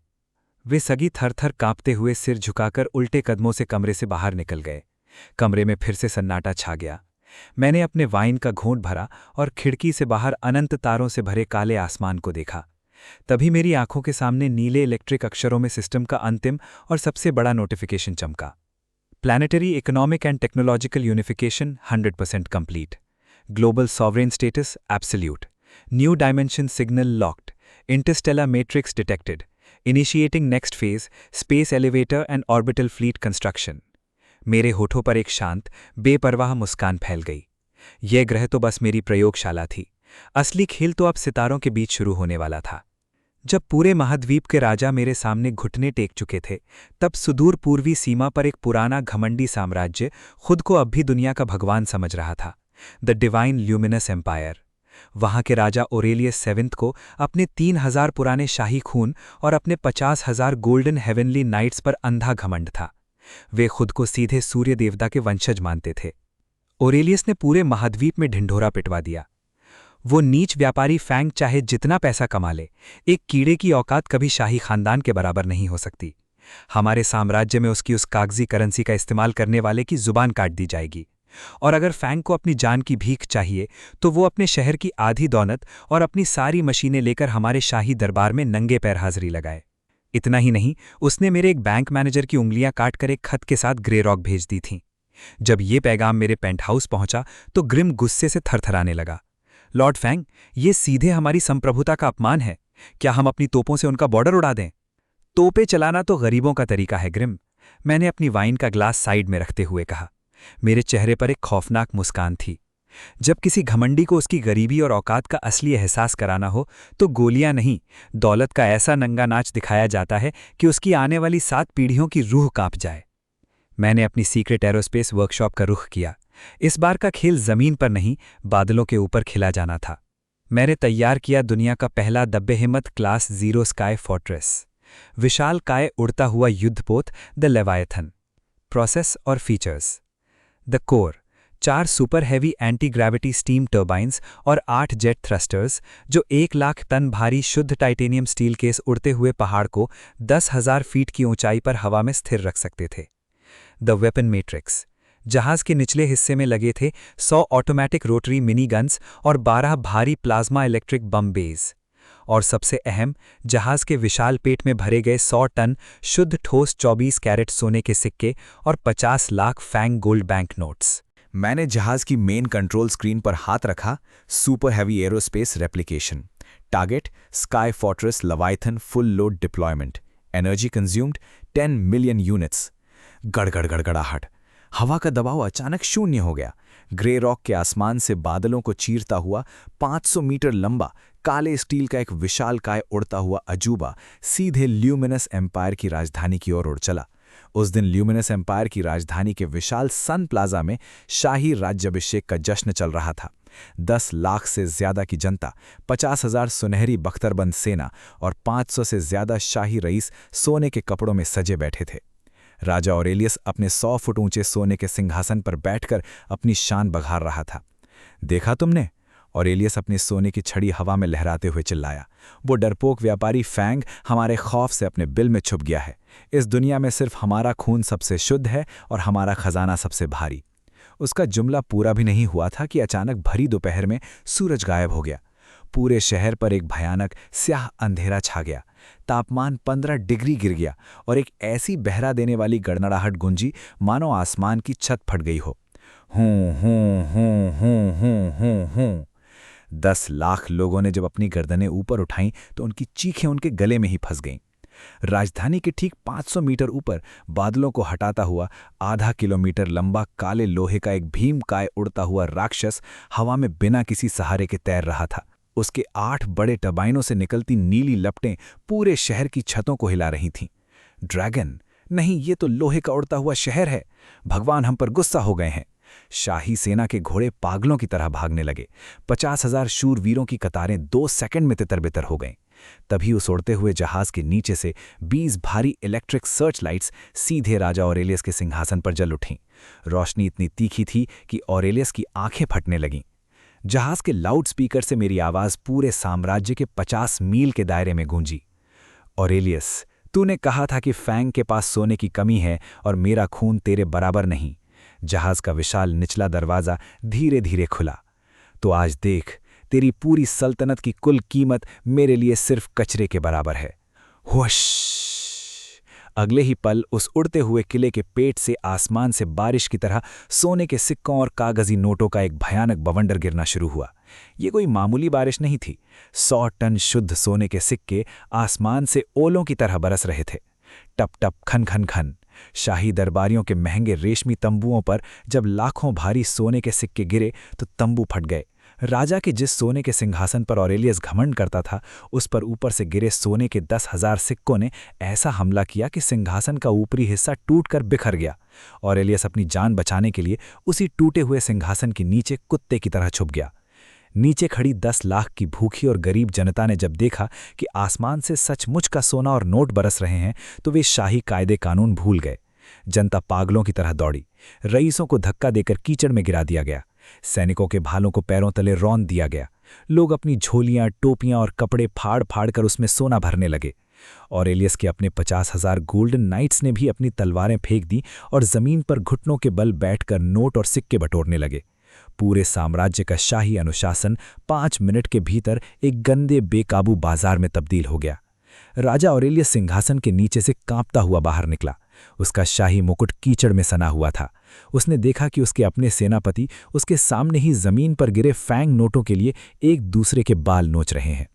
वे सगी थर-थर कांपते हुए सिर झुकाकर उल्टे कदमों से कमरे से बाहर निकल गए। कमरे में फिर से सन्नाटा छा गया। मैंने अपने वाइन का घूंट भरा और खिड़की से बाहर अनंत तारों से भरे काले आसमान को देखा। तभी मेरी आंखों के सामने नीले इलेक्ट्रिक अक्षरों में सिस्टम का अंतिम और सबसे बड़ा नोटिफिकेशन चमका। Planetary economic and technological unification 100% complete. Global sovereign status absolute. New dimension signal locked. Interstellar matrix detected. Initiating next phase space elevator and orbital fleet construction. मेरे होठों पर एक शांत, बेपरवाह मुस्कान फैल गई। यह ग्रह तो बस मेरी प्रयोगशाला थी। असली खेल तो अब सितारों के बीच शुरू होने वाला था। जब पूरे महाद्वीप के राजा मेरे सामने घुटने टेक चुके थे, तब सुदूर पूर्वी सीमा पर एक पुराना घमंडी साम्राज्य खुद को अब भी दुनिया का भगवान समझ रहा था, द डिवाइन ल्यूमिनस एम्पायर। वहां के राजा ओरेलियस सेवेंथ को अपने 3000 पुराने शाही खून और अपने 50,000 गोल्डन हेवनली नाइट्स पर अंधा घमंड था। वे खुद को सीधे सूर्य देवता के वंशज मानते थे। ओरेलियस ने पूरे महाद्वीप में ढिंढोरा पिटवा दिया। वो नीच व्यापारी फैंग चाहे जितना पैसा कमा ले, एक कीड़े की औकात कभी शाही खानदान के बराबर नहीं हो सकती। हमारे साम्राज्य में उसकी उस कागजी करेंसी का इस्तेमाल करने वाले की जुबान काट दी जाएगी। और अगर फैंग को अपनी जान की भीख चाहिए, तो वो अपने शहर की आधी दौलत और अपनी सारी मशीनें लेकर हमारे शाही दरबार में नंगे पैर हाजिरी लगाए। इतना ही नहीं, उसने मेरे एक बैंक मैनेजर की उंगलियां काटकर एक खत के साथ ग्रे रॉक भेज दी थीं। जब ये पैगाम मेरे पेंट हाउस पहुंचा, तो ग्रिम गुस्से से थरथराने लगा। लॉर्ड फैंग, ये सीधे हमारी संप्रभुता का अपमान है। क्या हम अपनी तोपों से उनका बॉर्डर उड़ा दें? तोपे चलाना तो गरीबों का तरीका है ग्रिम, मैंने अपनी वाइन का ग्लास साइड में रखते हुए कहा। मेरे चेहरे पर एक खौफनाक मुस्कान थी। जब किसी घमंडी को उसकी गरीबी और औकात का असली एहसास कराना हो, तो गोलियां नहीं, दौलत का ऐसा नंगा नाच दिखाया जाता है कि उसकी आने वाली 7 पीढ़ियों की रूह कांप जाए। मैंने अपनी सीक्रेट एरोस्पेस वर्कशॉप का रुख किया। इस बार का खेल जमीन पर नहीं, बादलों के ऊपर खिला जाना था। मैंने तैयार किया दुनिया का पहला दब्बे हिम्मत क्लास 0 स्काई फोर्ट्रेस, विशाल काय उड़ता हुआ युद्धपोत द लेवायथन। प्रोसेस और features: the core, 4 super heavy anti gravity steam turbines और 8 जेट थ्रस्टर्स, जो 1 लाख टन भारी शुद्ध टाइटेनियम स्टील के इस उड़ते हुए पहाड़ को 10,000 फीट की ऊंचाई पर हवा में स्थिर रख सकते थे। द वेपन मैट्रिक्स, जहाज के निचले हिस्से में लगे थे 100 ऑटोमैटिक रोटरी मिनी गन्स और 12 भारी प्लाज्मा इलेक्ट्रिक बम बेज। और सबसे अहम, जहाज के विशाल पेट में भरे गए 100 टन शुद्ध ठोस 24 कैरेट सोने के सिक्के और 50 lakh fang gold bank notes. मैंने जहाज की मेन कंट्रोल स्क्रीन पर हाथ रखा। Super heavy aerospace replication. Target sky fortress leviathan full load deployment. Energy consumed 10 million units. गड़गड़ गड़गड़ाहट। हवा का दबाव अचानक शून्य हो गया। ग्रे रॉक के आसमान से बादलों को चीरता हुआ 500 मीटर लंबा काले स्टील का एक विशाल काय उड़ता हुआ अजूबा सीधे ल्यूमिनस एम्पायर की राजधानी की ओर उड़ चला। उस दिन ल्यूमिनस एम्पायर की राजधानी के विशाल सन प्लाजा में शाही राज्याभिषेक का जश्न चल रहा था। 10 लाख से ज्यादा की जनता, 50,000 सुनहरी बख्तरबंद सेना और 500 से ज्यादा शाही रईस सोने के कपड़ों में सजे बैठे थे। राजा ऑरेलियस अपने 100 फुट ऊंचे सोने के सिंहासन पर बैठकर अपनी शान बघार रहा था। देखा तुमने? ऑरेलियस अपनी सोने की छड़ी हवा में लहराते हुए चिल्लाया। वो डरपोक व्यापारी फैंग हमारे खौफ से अपने बिल में छुप गया है। इस दुनिया में सिर्फ हमारा खून सबसे शुद्ध है और हमारा खजाना सबसे भारी। उसका जुमला पूरा भी नहीं हुआ था कि अचानक भरी दोपहर में सूरज गायब हो गया। पूरे शहर पर एक भयानक स्याह अंधेरा छा गया। तापमान 15 डिग्री गिर गया और एक ऐसी बहरा देने वाली गड़गड़ाहट गूंजी मानो आसमान की छत फट गई हो। हूं हूं हूं हूं हूं हूं हूं। 10 लाख लोगों ने जब अपनी गर्दनें ऊपर उठाईं तो उनकी चीखें उनके गले में ही फंस गईं। राजधानी के ठीक 500 मीटर ऊपर बादलों को हटाता हुआ आधा किलोमीटर लंबा काले लोहे का एक भीमकाय उड़ता हुआ राक्षस हवा में बिना किसी सहारे के तैर रहा था। उसके 8 बड़े टर्बाइनों से निकलती नीली लपटें पूरे शहर की छतों को हिला रही थीं। ड्रैगन? नहीं, ये तो लोहे का उड़ता हुआ शहर है। भगवान हम पर गुस्सा हो गए हैं। शाही सेना के घोड़े पागलों की तरह भागने लगे। 50,000 शूरवीरों की कतारें 2 सेकंड में तितर-बितर हो गईं। तभी उस उड़ते हुए जहाज के नीचे से 20 भारी इलेक्ट्रिक सर्च लाइट्स सीधे राजा ऑरेलियस के सिंहासन पर जल उठीं। रोशनी इतनी तीखी थी कि ऑरेलियस की आंखें फटने लगीं। जहाज के लाउड स्पीकर से मेरी आवाज पूरे साम्राज्य के 50 मील के दायरे में गूंजी। ऑरेलियस, तूने कहा था कि फैंग के पास सोने की कमी है और मेरा खून तेरे बराबर नहीं। जहाज का विशाल निचला दरवाजा धीरे धीरे खुला। तो आज देख, तेरी पूरी सल्तनत की कुल कीमत मेरे लिए सिर्फ कचरे के बराबर है। हुश! अगले ही पल उस उड़ते हुए किले के पेट से आसमान से बारिश की तरह सोने के सिक्कों और कागजी नोटों का एक भयानक बवंडर गिरना शुरू हुआ। ये कोई मामूली बारिश नहीं थी। 100 टन शुद्ध सोने के सिक्के आसमान से ओलों की तरह बरस रहे थे। टप टप, खन खन खन। शाही दरबारियों के महंगे रेशमी तंबुओं पर जब लाखों भारी सोने के सिक्के गिरे तो तंबू फट गए। राजा के जिस सोने के सिंहासन पर ऑरेलियस घमंड करता था, उस पर ऊपर से गिरे सोने के 10,000 सिक्कों ने ऐसा हमला किया कि सिंहासन का ऊपरी हिस्सा टूटकर बिखर गया। ऑरेलियस अपनी जान बचाने के लिए उसी टूटे हुए सिंहासन के नीचे कुत्ते की तरह छुप गया। नीचे खड़ी 10 लाख की भूखी और गरीब जनता ने जब देखा कि आसमान से सचमुच का सोना और नोट बरस रहे हैं, तो वे शाही कायदे कानून भूल गए। जनता पागलों की तरह दौड़ी। रईसों को धक्का देकर कीचड़ में गिरा दिया गया। सैनिकों के भालों को पैरों तले रौंद दिया गया। लोग अपनी झोलियां, टोपियां और कपड़े फाड़ फाड़ कर उसमें सोना भरने लगे। ऑरेलियस के अपने 50,000 गोल्डन नाइट्स ने भी अपनी तलवारें फेंक दी और जमीन पर घुटनों के बल बैठकर नोट और सिक्के बटोरने लगे। पूरे साम्राज्य का शाही अनुशासन 5 मिनट के भीतर एक गंदे बेकाबू बाजार में तब्दील हो गया। राजा ऑरेलियस सिंहासन के नीचे से कांपता हुआ बाहर निकला। उसका शाही मुकुट कीचड़ में सना हुआ था। उसने देखा कि उसके अपने सेनापति उसके सामने ही जमीन पर गिरे फैंग नोटों के लिए एक दूसरे के बाल नोच रहे हैं।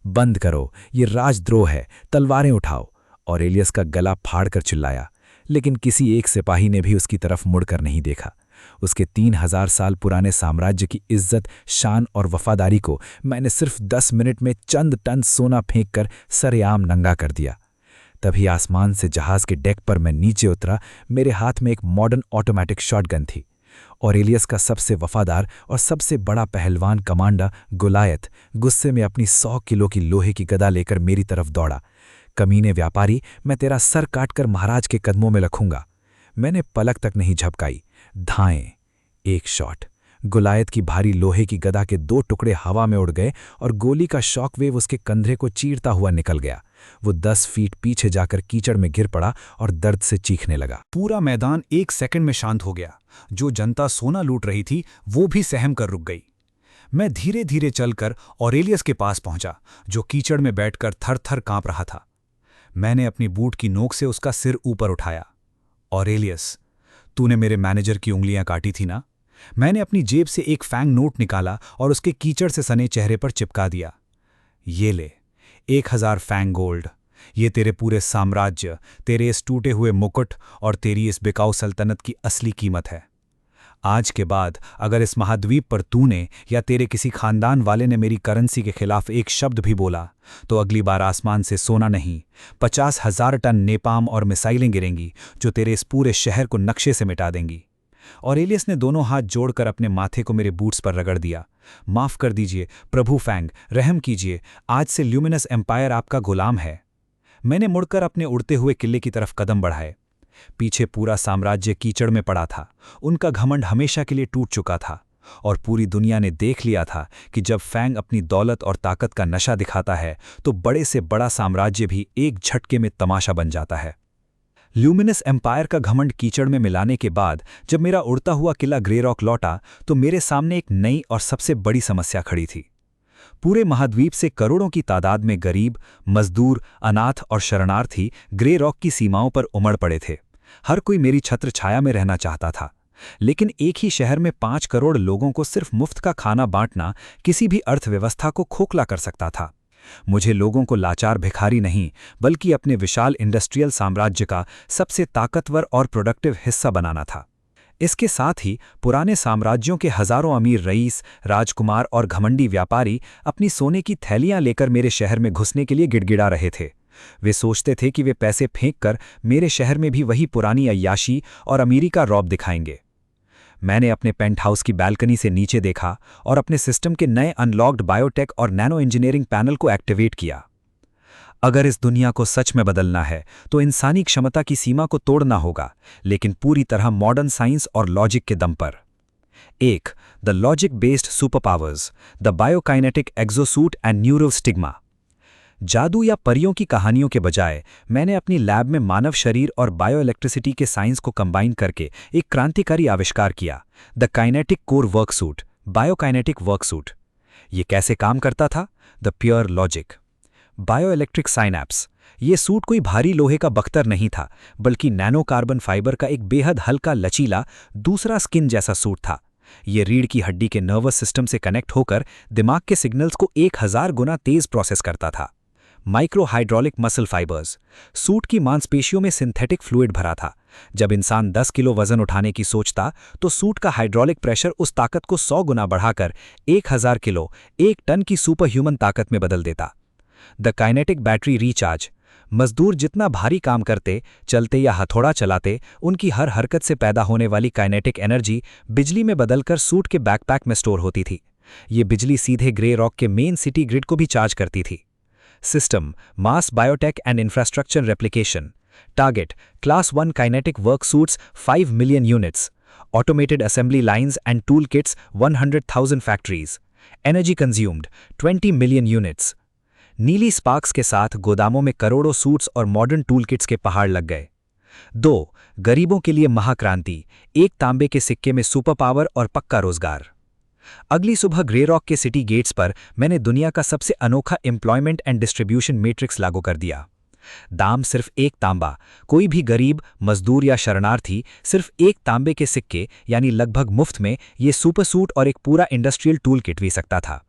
बंद करो, ये राजद्रोह है, तलवारें उठाओ, ऑरेलियस का गला फाड़कर चिल्लाया। लेकिन किसी एक सिपाही ने भी उसकी तरफ मुड़कर नहीं देखा। उसके 3000 साल पुराने साम्राज्य की इज्जत, शान और वफादारी को मैंने सिर्फ 10 मिनट में चंद टन सोना फेंककर सरेआम नंगा कर दिया। तभी आसमान से जहाज के डेक पर मैं नीचे उतरा। मेरे हाथ में एक मॉडर्न ऑटोमेटिक शॉटगन थी। ऑरेलियस का सबसे वफादार और सबसे बड़ा पहलवान कमांडर गोलायत गुस्से में अपनी 100 किलो की लोहे की गदा लेकर मेरी तरफ दौड़ा। कमीने व्यापारी, मैं तेरा सर काटकर महाराज के कदमों में रखूंगा। मैंने पलक तक नहीं झपकाई। धाएं, एक शॉट। गुलायत की भारी लोहे की गदा के 2 टुकड़े हवा में उड़ गए और गोली का शॉकवेव उसके कंधे को चीरता हुआ निकल गया। वो 10 फीट पीछे जाकर कीचड़ में गिर पड़ा और दर्द से चीखने लगा। पूरा मैदान 1 सेकंड में शांत हो गया। जो जनता सोना लूट रही थी वो भी सहम कर रुक गई। मैं धीरे धीरे चलकर ऑरेलियस के पास पहुंचा, जो कीचड़ में बैठकर थर थर कांप रहा था। मैंने अपनी बूट की नोक से उसका सिर ऊपर उठाया। ऑरेलियस, तूने मेरे मैनेजर की उंगलियां काटी थी ना? मैंने अपनी जेब से एक फैंग नोट निकाला और उसके कीचड़ से सने चेहरे पर चिपका दिया। ये ले, 1000 फैंग गोल्ड। ये तेरे पूरे साम्राज्य, तेरे इस टूटे हुए मुकुट और तेरी इस बिकाऊ सल्तनत की असली कीमत है। आज के बाद अगर इस महाद्वीप पर तूने या तेरे किसी खानदान वाले ने मेरी करेंसी के खिलाफ एक शब्द भी बोला, तो अगली बार आसमान से सोना नहीं, 50,000 टन नेपाम और मिसाइलें गिरेंगी, जो तेरे इस पूरे शहर को नक्शे से मिटा देंगी। ऑरेलियस ने दोनों हाथ जोड़कर अपने माथे को मेरे बूट्स पर रगड़ दिया। माफ कर दीजिए प्रभु फैंग, रहम कीजिए, आज से ल्यूमिनस एम्पायर आपका गुलाम है। मैंने मुड़कर अपने उड़ते हुए किले की तरफ कदम बढ़ाए। पीछे पूरा साम्राज्य कीचड़ में पड़ा था। उनका घमंड हमेशा के लिए टूट चुका था और पूरी दुनिया ने देख लिया था कि जब फैंग अपनी दौलत और ताकत का नशा दिखाता है तो बड़े से बड़ा साम्राज्य भी एक झटके में तमाशा बन जाता है। ल्यूमिनस एम्पायर का घमंड कीचड़ में मिलाने के बाद जब मेरा उड़ता हुआ किला ग्रे रॉक लौटा तो मेरे सामने एक नई और सबसे बड़ी समस्या खड़ी थी। पूरे महाद्वीप से करोड़ों की तादाद में गरीब, मजदूर, अनाथ और शरणार्थी ग्रे रॉक की सीमाओं पर उमड़ पड़े थे। हर कोई मेरी छत्र छाया में रहना चाहता था, लेकिन एक ही शहर में 5 करोड़ लोगों को सिर्फ मुफ्त का खाना बांटना किसी भी अर्थव्यवस्था को खोखला कर सकता था। मुझे लोगों को लाचार भिखारी नहीं, बल्कि अपने विशाल इंडस्ट्रियल साम्राज्य का सबसे ताकतवर और प्रोडक्टिव हिस्सा बनाना था। इसके साथ ही पुराने साम्राज्यों के हजारों अमीर रईस, राजकुमार और घमंडी व्यापारी अपनी सोने की थैलियां लेकर मेरे शहर में घुसने के लिए गिड़गिड़ा रहे थे। वे सोचते थे कि वे पैसे फेंककर मेरे शहर में भी वही पुरानी अय्याशी और अमीरी का रौब दिखाएंगे। मैंने अपने पेंट हाउस की बैल्कनी से नीचे देखा और अपने सिस्टम के नए अनलॉक्ड बायोटेक और नैनो इंजीनियरिंग पैनल को एक्टिवेट किया। अगर इस दुनिया को सच में बदलना है तो इंसानी क्षमता की सीमा को तोड़ना होगा, लेकिन पूरी तरह मॉडर्न साइंस और लॉजिक के दम पर। 1. The logic based super powers, the biokinetic exosuit and neuro stigma. जादू या परियों की कहानियों के बजाय मैंने अपनी लैब में मानव शरीर और बायोइलेक्ट्रिसिटी के साइंस को कंबाइन करके एक क्रांतिकारी आविष्कार किया, the kinetic core worksuit, biokinetic worksuit. ये कैसे काम करता था? The pure logic. Bioelectric synapse. ये सूट कोई भारी लोहे का बख्तर नहीं था, बल्कि नैनो कार्बन फाइबर का एक बेहद हल्का लचीला दूसरा स्किन जैसा सूट था। ये रीढ़ की हड्डी के नर्वस सिस्टम से कनेक्ट होकर दिमाग के सिग्नल्स को 1000 गुना तेज प्रोसेस करता था। Micro hydraulic muscle fibres. Suit की मांसपेशियों में सिंथेटिक फ्लूइड भरा था। जब इंसान 10 किलो वजन उठाने की सोचता तो सूट का हाइड्रोलिक प्रेशर उस ताकत को 100 गुना बढ़ाकर 1000 किलो, 1 टन की सुपर ह्यूमन ताकत में बदल देता। The kinetic battery recharge. मजदूर जितना भारी काम करते, चलते या हथौड़ा चलाते, उनकी हर हरकत से पैदा होने वाली काइनेटिक एनर्जी बिजली में बदलकर सूट के बैकपैक में स्टोर होती थी। ये बिजली सीधे ग्रे रॉक के मेन सिटी ग्रिड को भी चार्ज करती थी। System, mass biotech and infrastructure replication. Target, class 1 kinetic work suits 5 million units. Automated assembly lines and tool kits 100,000 factories. Energy consumed 20 million units. नीली स्पार्क्स के साथ गोदामों में करोड़ों सूट्स और मॉडर्न टूल किट्स के पहाड़ लग गए। 2. गरीबों के लिए महाक्रांति, 1 तांबे के सिक्के में सुपर पावर और पक्का रोजगार। अगली सुबह ग्रे रॉक के सिटी गेट्स पर मैंने दुनिया का सबसे अनोखा एम्प्लॉयमेंट एंड डिस्ट्रीब्यूशन मैट्रिक्स लागू कर दिया। दाम सिर्फ 1 तांबा। कोई भी गरीब, मजदूर या शरणार्थी सिर्फ 1 तांबे के सिक्के यानी लगभग मुफ्त में ये सुपर सूट और एक पूरा इंडस्ट्रियल टूल किट भी सकता था।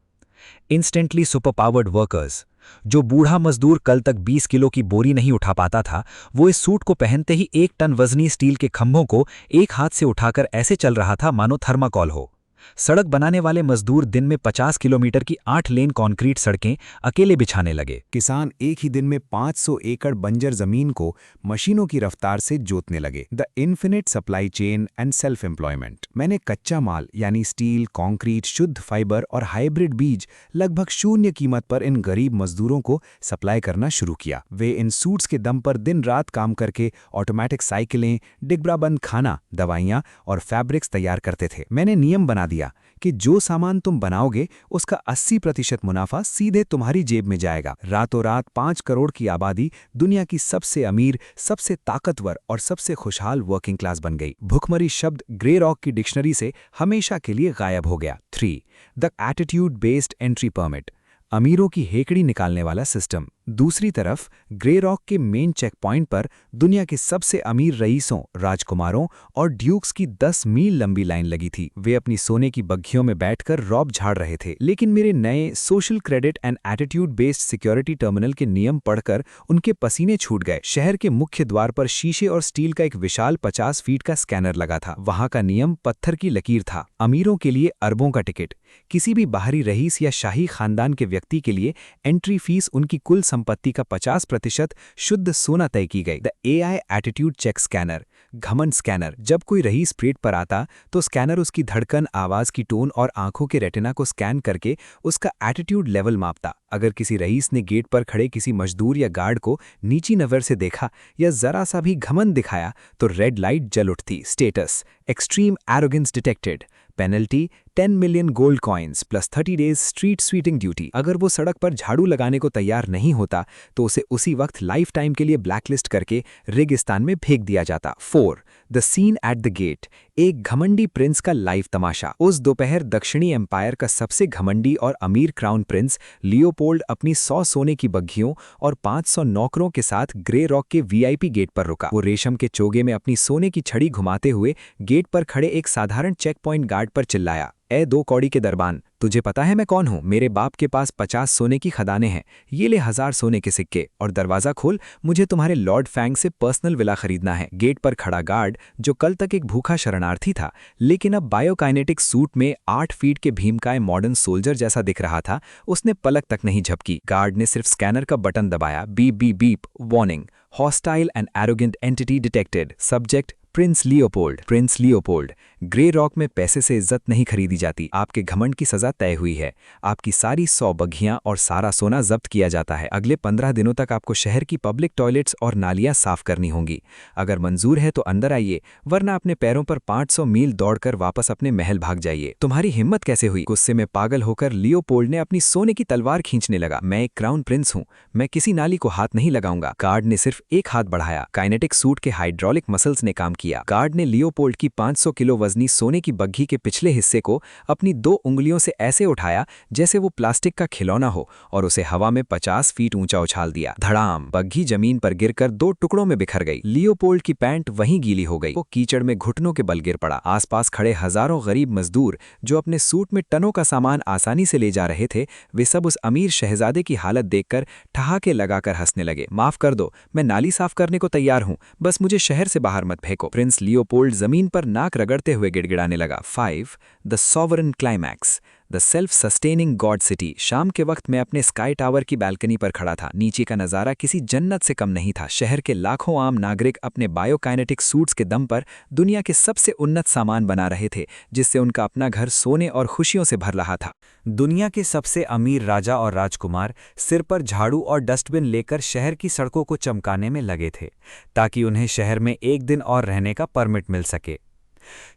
Instantly super powered workers. जो बूढ़ा मजदूर कल तक 20 किलो की बोरी नहीं उठा पाता था, वो इस सूट को पहनते ही 1 टन वजनी स्टील के खंभों को एक हाथ से उठाकर ऐसे चल रहा था मानो थर्माकोल हो। सड़क बनाने वाले मजदूर दिन में 50 किलोमीटर की 8 लेन कंक्रीट सड़कें अकेले बिछाने लगे। किसान एक ही दिन में 500 एकड़ बंजर जमीन को मशीनों की रफ्तार से जोतने लगे। The infinite supply chain and self employment. मैंने कच्चा माल यानी स्टील, कंक्रीट, शुद्ध फाइबर और हाइब्रिड बीज लगभग शून्य कीमत पर इन गरीब मजदूरों को सप्लाई करना शुरू किया। वे इन सूट्स के दम पर दिन रात काम करके ऑटोमेटिक साइकिलें, डिब्बाबंद खाना, दवाइयाँ और फैब्रिक्स तैयार करते थे। मैंने नियम बना दिया कि जो सामान तुम बनाओगे उसका 80% मुनाफा सीधे तुम्हारी जेब में जाएगा। रातों रात 5 करोड़ की आबादी दुनिया की सबसे अमीर, सबसे ताकतवर और सबसे खुशहाल वर्किंग क्लास बन गई। भुखमरी शब्द ग्रे रॉक की डिक्शनरी से हमेशा के लिए गायब हो गया। 3. The attitude based entry permit. अमीरों की हेकड़ी निकालने वाला सिस्टम। दूसरी तरफ ग्रे रॉक के मेन चेक पॉइंट पर दुनिया के सबसे अमीर रईसों, राजकुमारों और ड्यूक्स की 10 मील लंबी लाइन लगी थी। वे अपनी सोने की बग्घियों में बैठकर रौब झाड़ रहे थे, लेकिन मेरे नए social credit and attitude based security terminal के नियम पढ़कर उनके पसीने छूट गए। शहर के मुख्य द्वार पर शीशे और स्टील का एक विशाल 50 फीट का स्कैनर लगा था। वहां का नियम पत्थर की लकीर था। अमीरों के लिए अरबों का टिकट। किसी भी बाहरी रईस या शाही खानदान के व्यक्ति के लिए एंट्री फीस उनकी कुल संपत्ति का 50% शुद्ध सोना तय की गई। The AI attitude check scanner. घमंड स्कैनर। जब कोई रईस परेड पर आता तो स्कैनर उसकी धड़कन, आवाज़ की टोन और आंखों के रेटिना को स्कैन करके उसका एटीट्यूड लेवल मापता। अगर किसी रईस ने गेट पर खड़े किसी मजदूर या गार्ड को नीची नज़र से देखा या ज़रा सा भी घमंड दिखाया तो रेड लाइट जल उठती। Status: extreme arrogance detected. Penalty: 10 million gold coins plus 30 days street sweating duty. अगर वो सड़क पर झाड़ू लगाने को तैयार नहीं होता तो उसे उसी वक्त लाइफ टाइम के लिए ब्लैकलिस्ट करके रेगिस्तान में फेंक दिया जाता। 4. The scene at the gate. एक घमंडी प्रिंस का लाइव तमाशा। उस दोपहर दक्षिणी एम्पायर का सबसे घमंडी और अमीर क्राउन प्रिंस लियोपोल्ड अपनी 100 सोने की बग्घियों और 500 नौकरों के साथ ग्रे रॉक के वीआईपी गेट पर रुका। वो रेशम के चोगे में अपनी सोने की छड़ी घुमाते हुए गेट पर खड़े एक साधारण चेक पॉइंट गार्ड पर चिल्लाया, ए 2 कौड़ी के दरबान, तुझे पता है मैं कौन हूँ? मेरे बाप के पास 50 सोने की खदानें हैं, ये ले 1000 सोने के सिक्के और दरवाज़ा खोल, मुझे तुम्हारे लॉर्ड फैंग से पर्सनल विला खरीदना है। गेट पर खड़ा गार्ड, जो कल तक एक भूखा शरणार्थी था लेकिन अब बायोकाइनेटिक सूट में 8 फीट के भीमकाय मॉडर्न सोल्जर जैसा दिख रहा था, उसने पलक तक नहीं झपकी। गार्ड ने सिर्फ स्कैनर का बटन दबाया। Beep beep beep, warning, hostile and arrogant entity detected. Subject: Prince Leopold. Prince Leopold, grey rock में पैसे से इज्जत नहीं खरीदी जाती। आपके घमंड की सजा तय हुई है। आपकी सारी 100 बग्घियां और सारा सोना जब्त किया जाता है। अगले 15 दिनों तक आपको शहर की पब्लिक टॉयलेट्स और नालियां साफ करनी होंगी। अगर मंजूर है तो अंदर आइए, वरना अपने पैरों पर 500 मील दौड़कर वापस अपने महल भाग जाइए। तुम्हारी हिम्मत कैसे हुई? गुस्से में पागल होकर लियोपोल्ड ने अपनी सोने की तलवार खींचने लगा। मैं एक क्राउन प्रिंस हूं, मैं किसी नाली को हाथ नहीं लगाऊंगा। गार्ड ने सिर्फ एक हाथ बढ़ाया। काइनेटिक सूट के हाइड्रोलिक मसल्स ने काम किया। गार्ड ने लियोपोल्ड की 500 किलो वजनी सोने की बग्घी के पिछले हिस्से को अपनी 2 उंगलियों से ऐसे उठाया जैसे वो प्लास्टिक का खिलौना हो और उसे हवा में 50 फीट ऊंचा उछाल दिया। धड़ाम! बग्घी जमीन पर गिरकर 2 टुकड़ों में बिखर गई। लियोपोल्ड की पैंट वहीं गीली हो गई। वो कीचड़ में घुटनों के बल गिर पड़ा। आसपास खड़े हजारों गरीब मजदूर जो अपने सूट में टनों का सामान आसानी से ले जा रहे थे, वे सब उस अमीर शहजादे की हालत देखकर ठहाके लगाकर हंसने लगे। माफ कर दो, मैं नाली साफ करने को तैयार हूं, बस मुझे शहर से बाहर मत फेंको। प्रिंस लियोपोल्ड जमीन पर नाक रगड़ते हुए गिड़गिड़ाने लगा। 5. The sovereign climax. The self sustaining God city. शाम के वक्त मैं अपने स्काई टावर की बालकनी पर खड़ा था। नीचे का नज़ारा किसी जन्नत से कम नहीं था। शहर के लाखों आम नागरिक अपने बायोकाइनेटिक सूट्स के दम पर दुनिया के सबसे उन्नत सामान बना रहे थे, जिससे उनका अपना घर सोने और खुशियों से भर रहा था। दुनिया के सबसे अमीर राजा और राजकुमार सिर पर झाड़ू और डस्टबिन लेकर शहर की सड़कों को चमकाने में लगे थे, ताकि उन्हें शहर में एक दिन और रहने का परमिट मिल सके।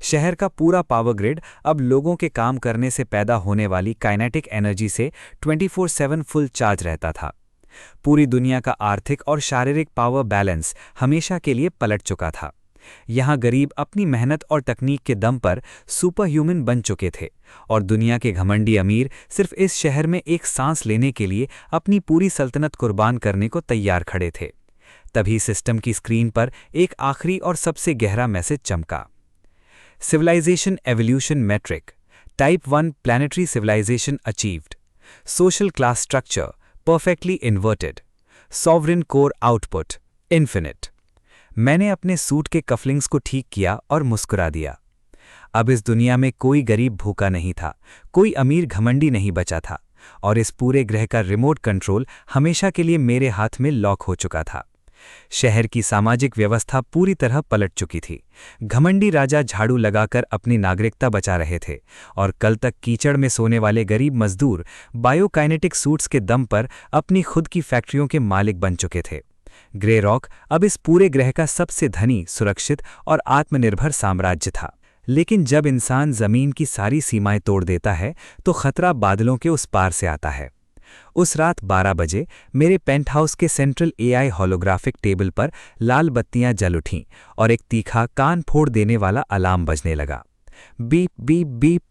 शहर का पूरा पावर ग्रिड अब लोगों के काम करने से पैदा होने वाली काइनेटिक एनर्जी से 24/7 फुल चार्ज रहता था। पूरी दुनिया का आर्थिक और शारीरिक पावर बैलेंस हमेशा के लिए पलट चुका था। यहाँ गरीब अपनी मेहनत और तकनीक के दम पर सुपर ह्यूमन बन चुके थे और दुनिया के घमंडी अमीर सिर्फ इस शहर में एक सांस लेने के लिए अपनी पूरी सल्तनत कुर्बान करने को तैयार खड़े थे। तभी सिस्टम की स्क्रीन पर एक आखिरी और सबसे गहरा मैसेज चमका। Civilization Evolution Metric. Type 1 Planetary Civilization Achieved. Social Class Structure Perfectly Inverted. Sovereign Core Output Infinite. मैंने अपने सूट के कफलिंग्स को ठीक किया और मुस्कुरा दिया। अब इस दुनिया में कोई गरीब भूखा नहीं था, कोई अमीर घमंडी नहीं बचा था और इस पूरे ग्रह का रिमोट कंट्रोल हमेशा के लिए मेरे हाथ में लॉक हो चुका था। शहर की सामाजिक व्यवस्था पूरी तरह पलट चुकी थी। घमंडी राजा झाड़ू लगाकर अपनी नागरिकता बचा रहे थे और कल तक कीचड़ में सोने वाले गरीब मजदूर बायोकाइनेटिक सूट्स के दम पर अपनी खुद की फैक्ट्रियों के मालिक बन चुके थे। ग्रे रॉक अब इस पूरे ग्रह का सबसे धनी, सुरक्षित और आत्मनिर्भर साम्राज्य था। लेकिन जब इंसान जमीन की सारी सीमाएं तोड़ देता है तो खतरा बादलों के उस पार से आता है। उस रात 12 बजे मेरे पेंटहाउस के सेंट्रल एआई होलोग्राफिक टेबल पर लाल बत्तियां जल उठीं और एक तीखा, कान फोड़ देने वाला अलार्म बजने लगा। Beep beep beep,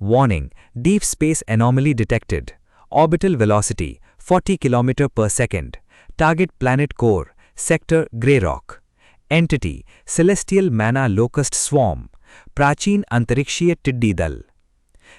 warning, deep space anomaly detected, orbital velocity 40 kilometre पर second, target planet core, sector grey rock, entity celestial myna locust swarm, प्राचीन अंतरिक्षीय टिड्डी दल।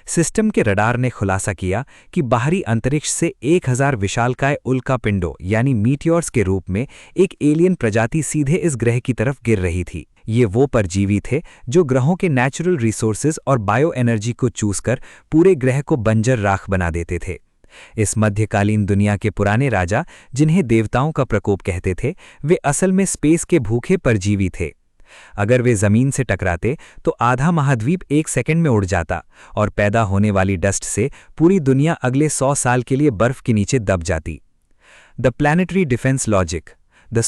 सिस्टम के रडार ने खुलासा किया कि बाहरी अंतरिक्ष से 1000 विशालकाय उल्का पिंडों यानी मीटियोर्स के रूप में एक एलियन प्रजाति सीधे इस ग्रह की तरफ गिर रही थी। ये वो परजीवी थे जो ग्रहों के नेचुरल रिसोर्सेज और बायो एनर्जी को चूस कर पूरे ग्रह को बंजर राख बना देते थे। इस मध्यकालीन दुनिया के पुराने राजा, जिन्हें देवताओं का प्रकोप कहते थे, वे असल में स्पेस के भूखे परजीवी थे। अगर वे जमीन से टकराते तो आधा महाद्वीप 1 सेकंड में उड़ जाता और पैदा होने वाली डस्ट से पूरी दुनिया अगले 100 साल के लिए बर्फ के नीचे दब जाती। The planetary defence logic, the